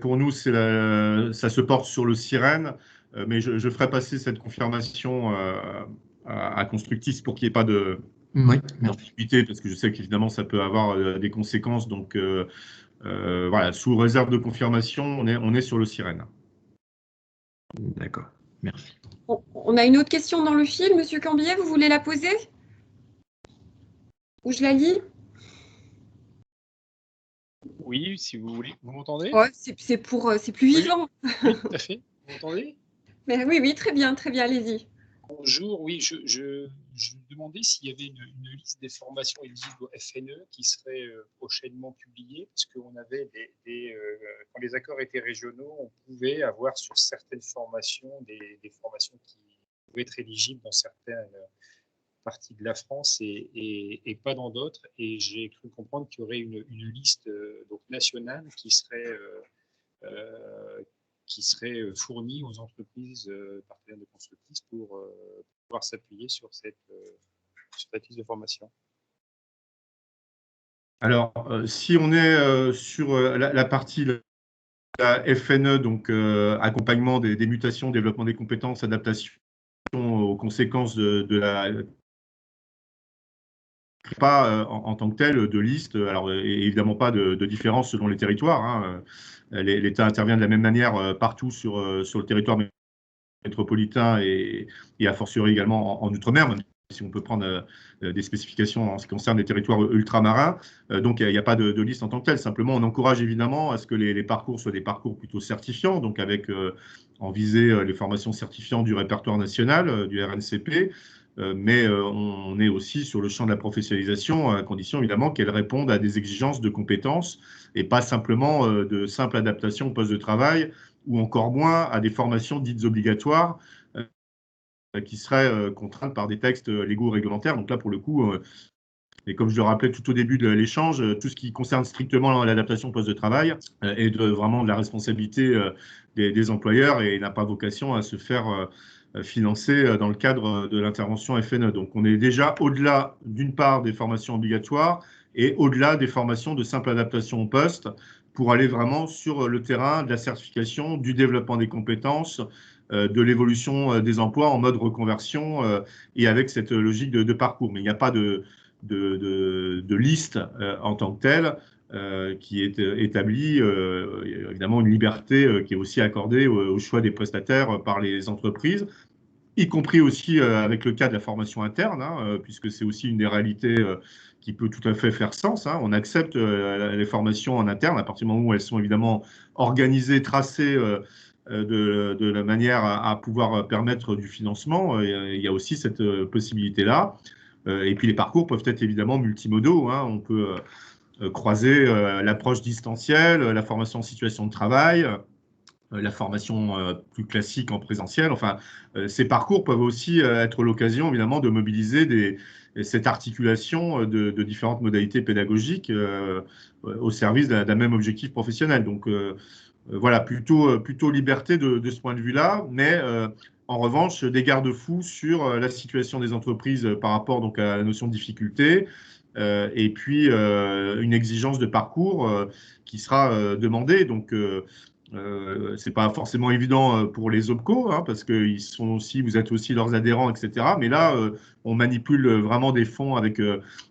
pour nous, ça se porte sur le SIREN, mais je ferai passer cette confirmation à Constructis pour qu'il n'y ait pas d'ambiguïté, parce que je sais qu'évidemment, ça peut avoir des conséquences. Donc, voilà, sous réserve de confirmation, on est sur le SIREN. D'accord, merci. On a une autre question dans le fil, Monsieur Cambier, vous voulez la poser? Ou je la lis? Oui, si vous voulez. Vous m'entendez? Ouais, c'est plus vivant. Oui, tout à fait. Vous m'entendez? Oui, très bien, allez-y. Bonjour, oui, je demandais s'il y avait une liste des formations éligibles au FNE qui serait prochainement publiée, parce qu'on avait quand les accords étaient régionaux, on pouvait avoir sur certaines formations des formations qui pouvaient être éligibles dans certaines parties de la France et pas dans d'autres. Et j'ai cru comprendre qu'il y aurait une liste donc nationale qui serait fournie aux entreprises partenaires de Constructis pour pouvoir s'appuyer sur cette liste de formation. Alors, si on est sur la partie la FNE, donc accompagnement des mutations, développement des compétences, adaptation aux conséquences de la pas en tant que tel de liste, alors évidemment pas de différence selon les territoires, hein. L'État intervient de la même manière partout sur le territoire métropolitain et a fortiori également en Outre-mer, même si on peut prendre des spécifications en ce qui concerne les territoires ultramarins. Donc il n'y a pas de liste en tant que telle. Simplement, on encourage évidemment à ce que les parcours soient des parcours plutôt certifiants, donc avec en visée les formations certifiantes du répertoire national, du RNCP. Mais on est aussi sur le champ de la professionnalisation, à condition évidemment qu'elle réponde à des exigences de compétences et pas simplement de simple adaptation au poste de travail, ou encore moins à des formations dites obligatoires qui seraient contraintes par des textes légaux réglementaires. Donc là, pour le coup, et comme je le rappelais tout au début de l'échange, tout ce qui concerne strictement l'adaptation au poste de travail est vraiment de la responsabilité des employeurs et n'a pas vocation à se faire financer dans le cadre de l'intervention FNE. Donc on est déjà au-delà, d'une part, des formations obligatoires et au-delà des formations de simple adaptation au poste pour aller vraiment sur le terrain de la certification, du développement des compétences, de l'évolution des emplois en mode reconversion et avec cette logique de parcours. Mais il n'y a pas de liste en tant que telle qui est établie. Évidemment, une liberté qui est aussi accordée au choix des prestataires par les entreprises, y compris aussi avec le cas de la formation interne, hein, puisque c'est aussi une des réalités qui peut tout à fait faire sens, hein. On accepte les formations en interne à partir du moment où elles sont évidemment organisées, tracées de la manière à pouvoir permettre du financement. Il y a aussi cette possibilité-là. Et puis les parcours peuvent être évidemment multimodaux, hein. On peut croiser l'approche distancielle, la formation en situation de travail, la formation plus classique en présentiel. Enfin, ces parcours peuvent aussi être l'occasion, évidemment, de mobiliser cette articulation de différentes modalités pédagogiques au service d'un même objectif professionnel. Donc, voilà, plutôt liberté de ce point de vue-là, mais en revanche, des garde-fous sur la situation des entreprises par rapport donc, à la notion de difficulté, et puis une exigence de parcours qui sera demandée. Donc, c'est pas forcément évident pour les OPCO, hein, parce que vous êtes aussi leurs adhérents, etc. Mais là, on manipule vraiment des fonds avec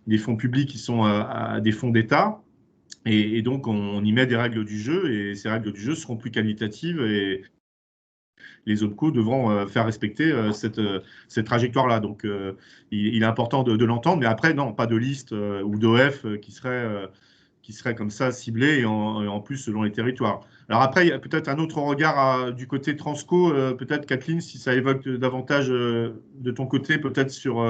des fonds publics qui sont des fonds d'État. Et donc, on y met des règles du jeu, et ces règles du jeu seront plus qualitatives, et les OPCO devront faire respecter cette trajectoire-là. Donc, il est important de l'entendre, mais après, non, pas de liste ou d'OF qui serait comme ça ciblée, et en plus selon les territoires. Alors après, il y a peut-être un autre regard du côté Transco, peut-être Kathleen, si ça évoque davantage de ton côté, peut-être sur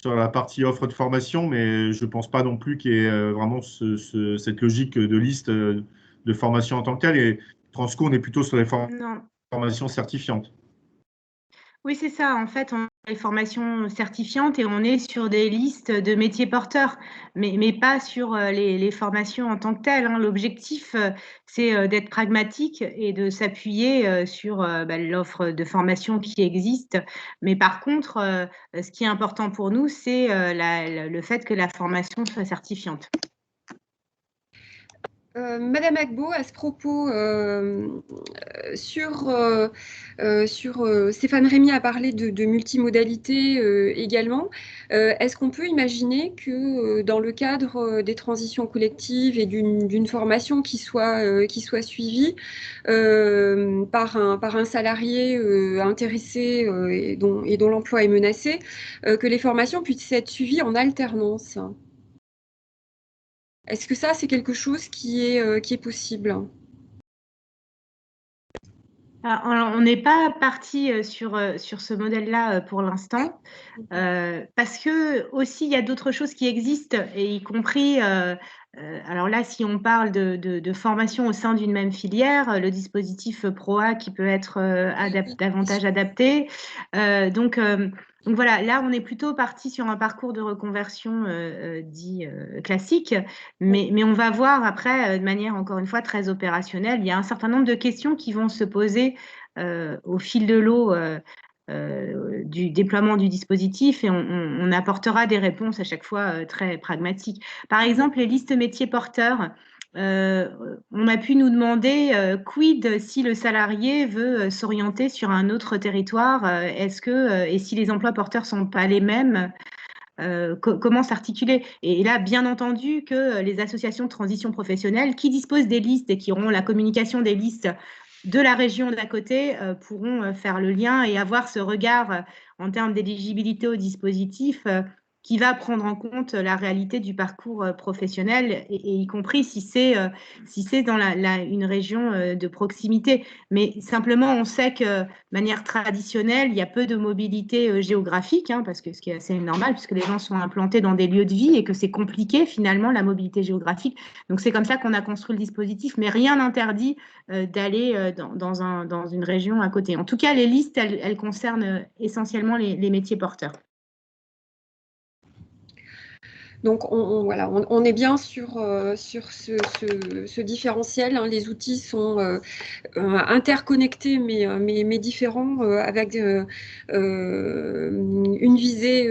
la partie offre de formation, mais je ne pense pas non plus qu'il y ait vraiment cette logique de liste de formation en tant que telle. Et Transco, on est plutôt sur les formations certifiantes. Oui, c'est ça. En fait, on a les formations certifiantes et on est sur des listes de métiers porteurs, mais pas sur les formations en tant que telles, hein. L'objectif, c'est d'être pragmatique et de s'appuyer sur l'offre de formation qui existe. Mais par contre, ce qui est important pour nous, c'est le fait que la formation soit certifiante. Madame Agbo, à ce propos, Stéphane Rémy a parlé de multimodalité également. Est-ce qu'on peut imaginer que dans le cadre des transitions collectives et d'une formation qui soit suivie par un salarié intéressé et dont l'emploi est menacé, que les formations puissent être suivies en alternance? Est-ce que ça, c'est quelque chose qui est possible? On n'est pas parti sur ce modèle-là pour l'instant, parce que aussi il y a d'autres choses qui existent, et y compris, alors là, si on parle de formation au sein d'une même filière, le dispositif PROA qui peut être davantage adapté. Donc voilà, là, on est plutôt parti sur un parcours de reconversion dit classique, mais on va voir après, de manière encore une fois très opérationnelle, il y a un certain nombre de questions qui vont se poser au fil de l'eau du déploiement du dispositif, et on apportera des réponses à chaque fois très pragmatiques. Par exemple, les listes métiers porteurs. On a pu nous demander quid si le salarié veut s'orienter sur un autre territoire, et si les emplois porteurs sont pas les mêmes, comment s'articuler? Et là, bien entendu que les associations de transition professionnelle qui disposent des listes et qui auront la communication des listes de la région d'à côté pourront faire le lien et avoir ce regard en termes d'éligibilité au dispositif qui va prendre en compte la réalité du parcours professionnel, et y compris si c'est dans une région de proximité. Mais simplement, on sait que de manière traditionnelle, il y a peu de mobilité géographique, parce que ce qui est assez normal, puisque les gens sont implantés dans des lieux de vie et que c'est compliqué finalement la mobilité géographique. Donc c'est comme ça qu'on a construit le dispositif, mais rien n'interdit d'aller dans une région à côté. En tout cas, les listes, elles concernent essentiellement les métiers porteurs. Donc, on est bien sur ce différentiel. Les outils sont interconnectés, mais différents, avec une visée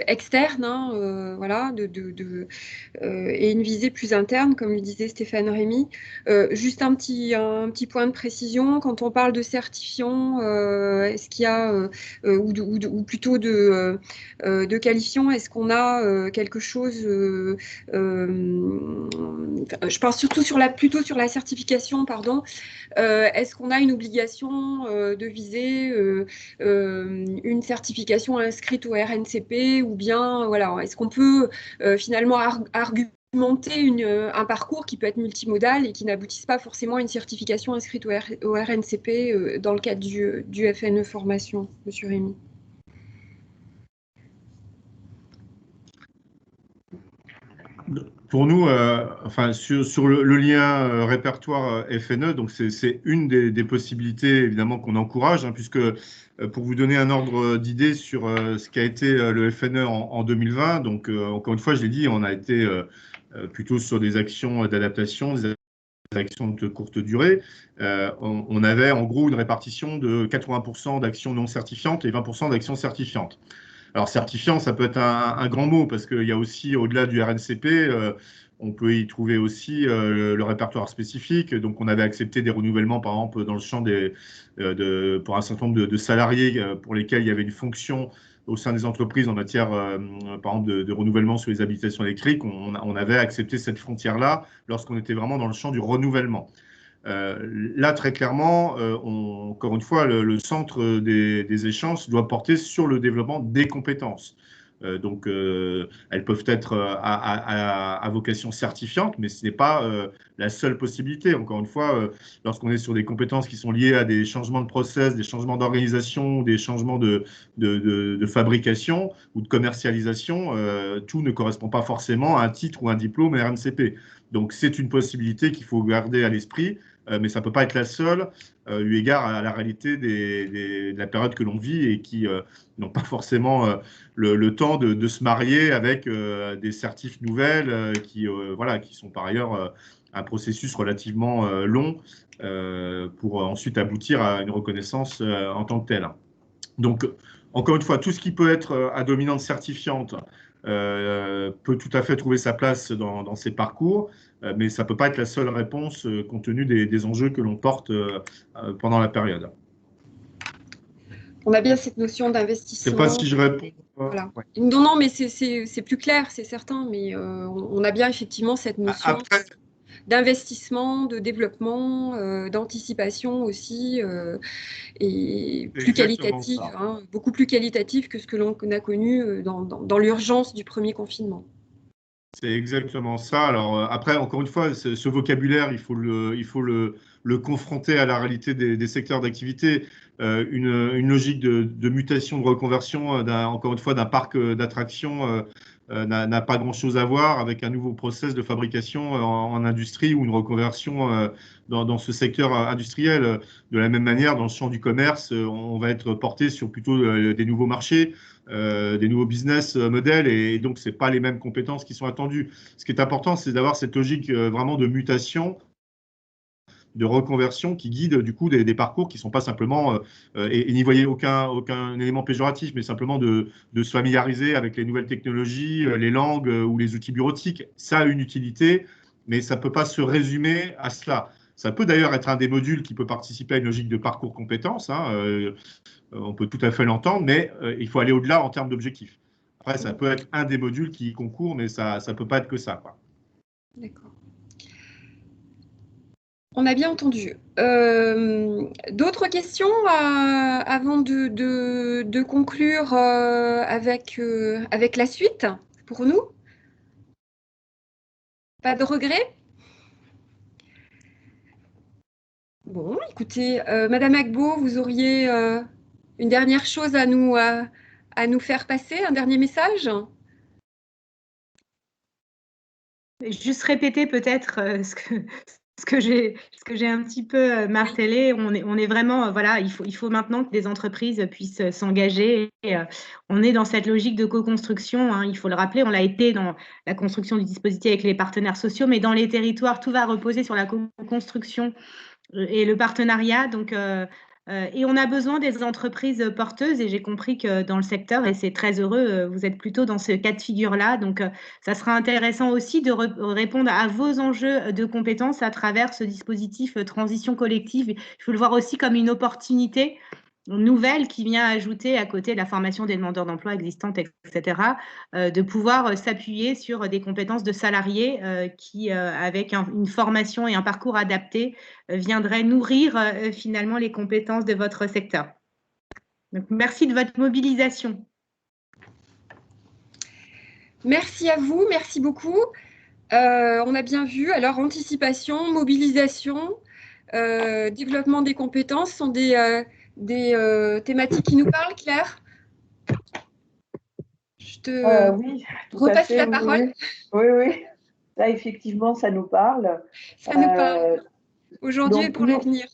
externe, voilà, et une visée plus interne, comme le disait Stéphane Rémy. Juste un petit point de précision, quand on parle de certifiant, est-ce qu'il y a, ou plutôt de qualifiant, est-ce qu'on a quelque chose, je pense plutôt sur la certification, pardon. Est-ce qu'on a une obligation de viser une certification inscrite au RNCP, ou bien voilà, est-ce qu'on peut finalement argumenter un parcours qui peut être multimodal et qui n'aboutisse pas forcément à une certification inscrite au RNCP dans le cadre du FNE formation, Monsieur Rémy? Pour nous, sur le lien répertoire FNE, donc c'est une des possibilités évidemment qu'on encourage, puisque pour vous donner un ordre d'idée sur ce qu'a été le FNE en 2020, donc encore une fois, je l'ai dit, on a été plutôt sur des actions d'adaptation, des actions de courte durée. On avait en gros une répartition de 80% d'actions non certifiantes et 20% d'actions certifiantes. Alors, certifiant, ça peut être un grand mot, parce qu'il y a aussi, au-delà du RNCP, on peut y trouver aussi le répertoire spécifique. Donc, on avait accepté des renouvellements, par exemple, dans le champ pour un certain nombre de salariés pour lesquels il y avait une fonction au sein des entreprises en matière, par exemple, de renouvellement sur les habilitations électriques. On avait accepté cette frontière-là lorsqu'on était vraiment dans le champ du renouvellement. Là, très clairement, encore une fois, le centre des échanges doit porter sur le développement des compétences. Donc, elles peuvent être à vocation certifiante, mais ce n'est pas la seule possibilité. Encore une fois, lorsqu'on est sur des compétences qui sont liées à des changements de process, des changements d'organisation, des changements de fabrication ou de commercialisation, tout ne correspond pas forcément à un titre ou un diplôme RNCP. Donc, c'est une possibilité qu'il faut garder à l'esprit, mais ça ne peut pas être la seule, eu égard à la réalité de la période que l'on vit, et qui n'ont pas forcément le temps de se marier avec des certifs nouvelles qui sont par ailleurs un processus relativement long pour ensuite aboutir à une reconnaissance en tant que telle. Donc, encore une fois, tout ce qui peut être à dominante certifiante peut tout à fait trouver sa place dans ces parcours, mais ça ne peut pas être la seule réponse compte tenu des enjeux que l'on porte pendant la période. On a bien cette notion d'investissement. Je ne sais pas si je réponds. Voilà. Ouais. Non, mais c'est plus clair, c'est certain, mais on a bien effectivement cette notion d'investissement, de développement, d'anticipation aussi, et plus qualitative, beaucoup plus qualitative que ce que l'on a connu dans l'urgence du premier confinement. C'est exactement ça. Alors après, encore une fois, ce vocabulaire, il faut le confronter à la réalité des secteurs d'activité. Une logique de mutation, de reconversion, encore une fois, d'un parc d'attractions n'a pas grand-chose à voir avec un nouveau process de fabrication en industrie ou une reconversion dans ce secteur industriel. De la même manière, dans le champ du commerce, on va être porté sur plutôt des nouveaux marchés, des nouveaux business models, et donc ce n'est pas les mêmes compétences qui sont attendues. Ce qui est important, c'est d'avoir cette logique vraiment de mutation, de reconversion qui guide du coup des parcours qui ne sont pas simplement, et n'y voyez aucun élément péjoratif, mais simplement de se familiariser avec les nouvelles technologies, les langues ou les outils bureautiques. Ça a une utilité, mais ça ne peut pas se résumer à cela. Ça peut d'ailleurs être un des modules qui peut participer à une logique de parcours compétences, hein, on peut tout à fait l'entendre, mais il faut aller au-delà en termes d'objectifs. Après, ça peut être un des modules qui concourt, mais ça ne peut pas être que ça, quoi. D'accord. On a bien entendu. D'autres questions avant de conclure avec la suite pour nous? Pas de regret? Bon, écoutez, Madame Agbo, vous auriez une dernière chose à nous faire passer, un dernier message? Juste répéter peut-être ce que j'ai un petit peu martelé. On est vraiment, voilà, il faut maintenant que des entreprises puissent s'engager. On est dans cette logique de co-construction, hein, il faut le rappeler, on l'a été dans la construction du dispositif avec les partenaires sociaux, mais dans les territoires, tout va reposer sur la co-construction et le partenariat. Donc, et on a besoin des entreprises porteuses, et j'ai compris que dans le secteur, et c'est très heureux, vous êtes plutôt dans ce cas de figure-là. Donc, ça sera intéressant aussi de répondre à vos enjeux de compétences à travers ce dispositif transition collective. Il faut le voir aussi comme une opportunité nouvelle qui vient ajouter, à côté de la formation des demandeurs d'emploi existantes, etc., de pouvoir s'appuyer sur des compétences de salariés qui, avec une formation et un parcours adapté, viendraient nourrir finalement les compétences de votre secteur. Donc, merci de votre mobilisation. Merci à vous, merci beaucoup. On a bien vu, alors anticipation, mobilisation, développement des compétences sont des thématiques qui nous parlent, Claire? Je te oui, repasse la parole. Oui. Là, effectivement, ça nous parle. Ça nous parle. Aujourd'hui et pour l'avenir.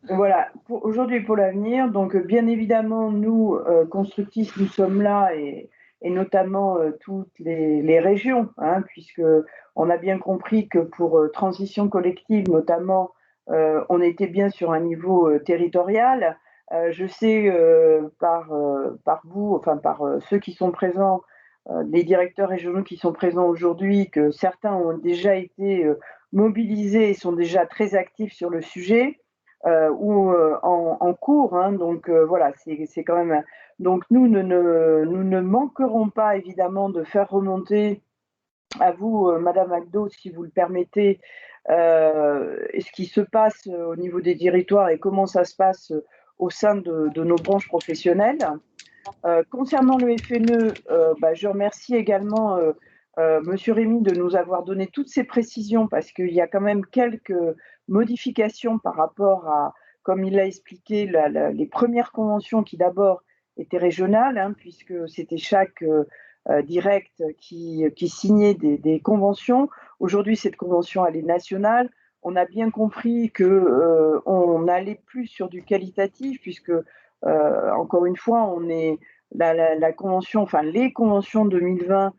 Voilà, aujourd'hui et pour l'avenir. Donc, bien évidemment, nous, Constructis, nous sommes là, et notamment toutes les régions, hein, puisque on a bien compris que pour transition collective, notamment, on était bien sur un niveau territorial. Je sais par vous, enfin par ceux qui sont présents, les directeurs régionaux qui sont présents aujourd'hui, que certains ont déjà été mobilisés et sont déjà très actifs sur le sujet. Ou en cours, hein, donc voilà, c'est quand même. Donc nous ne manquerons pas évidemment de faire remonter à vous, Madame Agdo, si vous le permettez, ce qui se passe au niveau des territoires et comment ça se passe au sein de nos branches professionnelles. Concernant le FNE, je remercie également Monsieur Rémy de nous avoir donné toutes ces précisions, parce qu'il y a quand même quelques modifications par rapport à, comme il l'a expliqué, les premières conventions qui d'abord étaient régionales, hein, puisque c'était chaque direct qui signait des conventions. Aujourd'hui, cette convention, elle est nationale. On a bien compris qu'on n'allait plus sur du qualitatif, puisque encore une fois, on est la convention, enfin les conventions 2020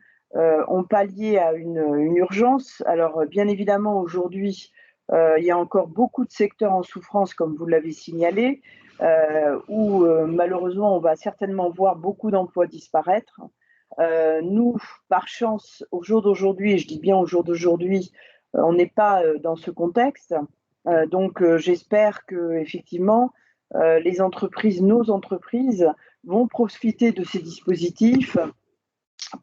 ont pallié à une urgence. Alors bien évidemment, aujourd'hui, il y a encore beaucoup de secteurs en souffrance, comme vous l'avez signalé, où malheureusement, on va certainement voir beaucoup d'emplois disparaître. Nous, par chance, au jour d'aujourd'hui, et je dis bien au jour d'aujourd'hui, on n'est pas dans ce contexte. Donc j'espère que effectivement, les entreprises, nos entreprises, vont profiter de ces dispositifs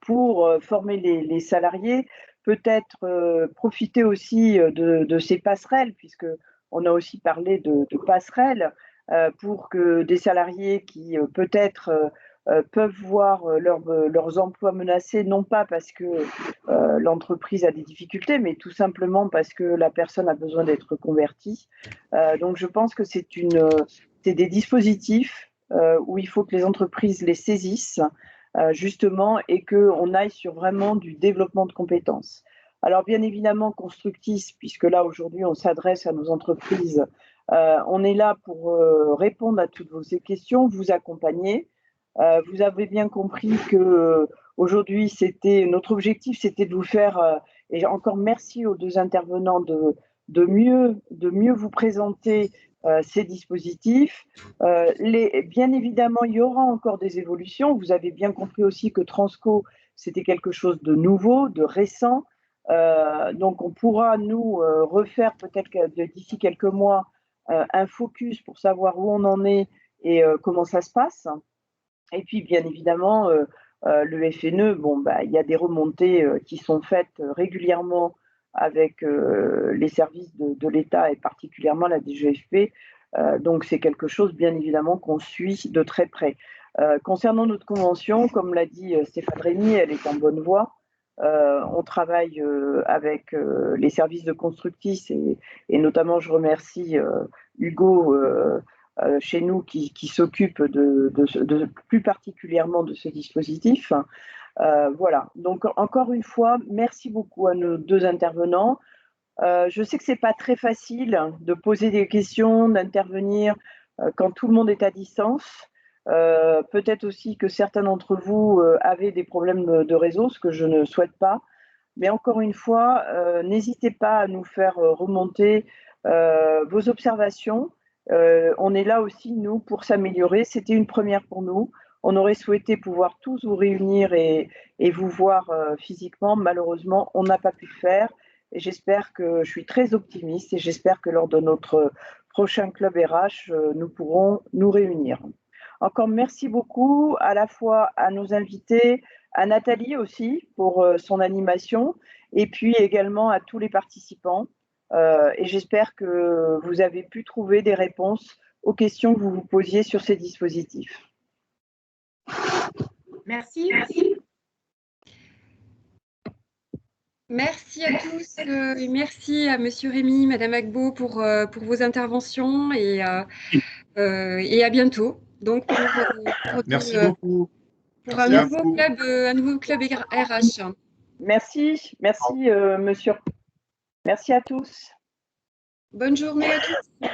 pour former les salariés, peut-être profiter aussi de ces passerelles, puisqu'on a aussi parlé de passerelles, pour que des salariés qui peut-être peuvent voir leurs emplois menacés, non pas parce que l'entreprise a des difficultés, mais tout simplement parce que la personne a besoin d'être convertie. Donc, je pense que c'est des dispositifs où il faut que les entreprises les saisissent, justement, et qu'on aille sur vraiment du développement de compétences. Alors, bien évidemment, Constructis, puisque là, aujourd'hui, on s'adresse à nos entreprises, on est là pour répondre à toutes vos questions, vous accompagner. Vous avez bien compris que aujourd'hui, notre objectif, c'était de vous faire, et encore merci aux deux intervenants, de mieux vous présenter ces dispositifs. Bien évidemment, il y aura encore des évolutions. Vous avez bien compris aussi que Transco, c'était quelque chose de nouveau, de récent. Donc, on pourra nous refaire peut-être d'ici quelques mois un focus pour savoir où on en est et comment ça se passe. Et puis, bien évidemment, le FNE, il y a des remontées qui sont faites régulièrement avec les services de l'État et particulièrement la DGFP. Donc, c'est quelque chose, bien évidemment, qu'on suit de très près. Concernant notre convention, comme l'a dit Stéphane Rémy, elle est en bonne voie. On travaille avec les services de Constructis et notamment, je remercie Hugo chez nous qui s'occupe plus particulièrement de ce dispositif. Voilà, donc encore une fois, merci beaucoup à nos deux intervenants. Je sais que ce n'est pas très facile de poser des questions, d'intervenir quand tout le monde est à distance. Peut-être aussi que certains d'entre vous avaient des problèmes de réseau, ce que je ne souhaite pas. Mais encore une fois, n'hésitez pas à nous faire remonter vos observations. On est là aussi, nous, pour s'améliorer. C'était une première pour nous. On aurait souhaité pouvoir tous vous réunir et vous voir physiquement. Malheureusement, on n'a pas pu le faire. Et je suis très optimiste et j'espère que lors de notre prochain club RH, nous pourrons nous réunir. Encore merci beaucoup à la fois à nos invités, à Nathalie aussi pour son animation et puis également à tous les participants. Et j'espère que vous avez pu trouver des réponses aux questions que vous vous posiez sur ces dispositifs. Merci. Merci à tous et merci à Monsieur Rémy, Madame Agbo pour vos interventions et à bientôt. Donc merci beaucoup. Pour un nouveau club RH. Merci, monsieur. Merci à tous. Bonne journée à tous.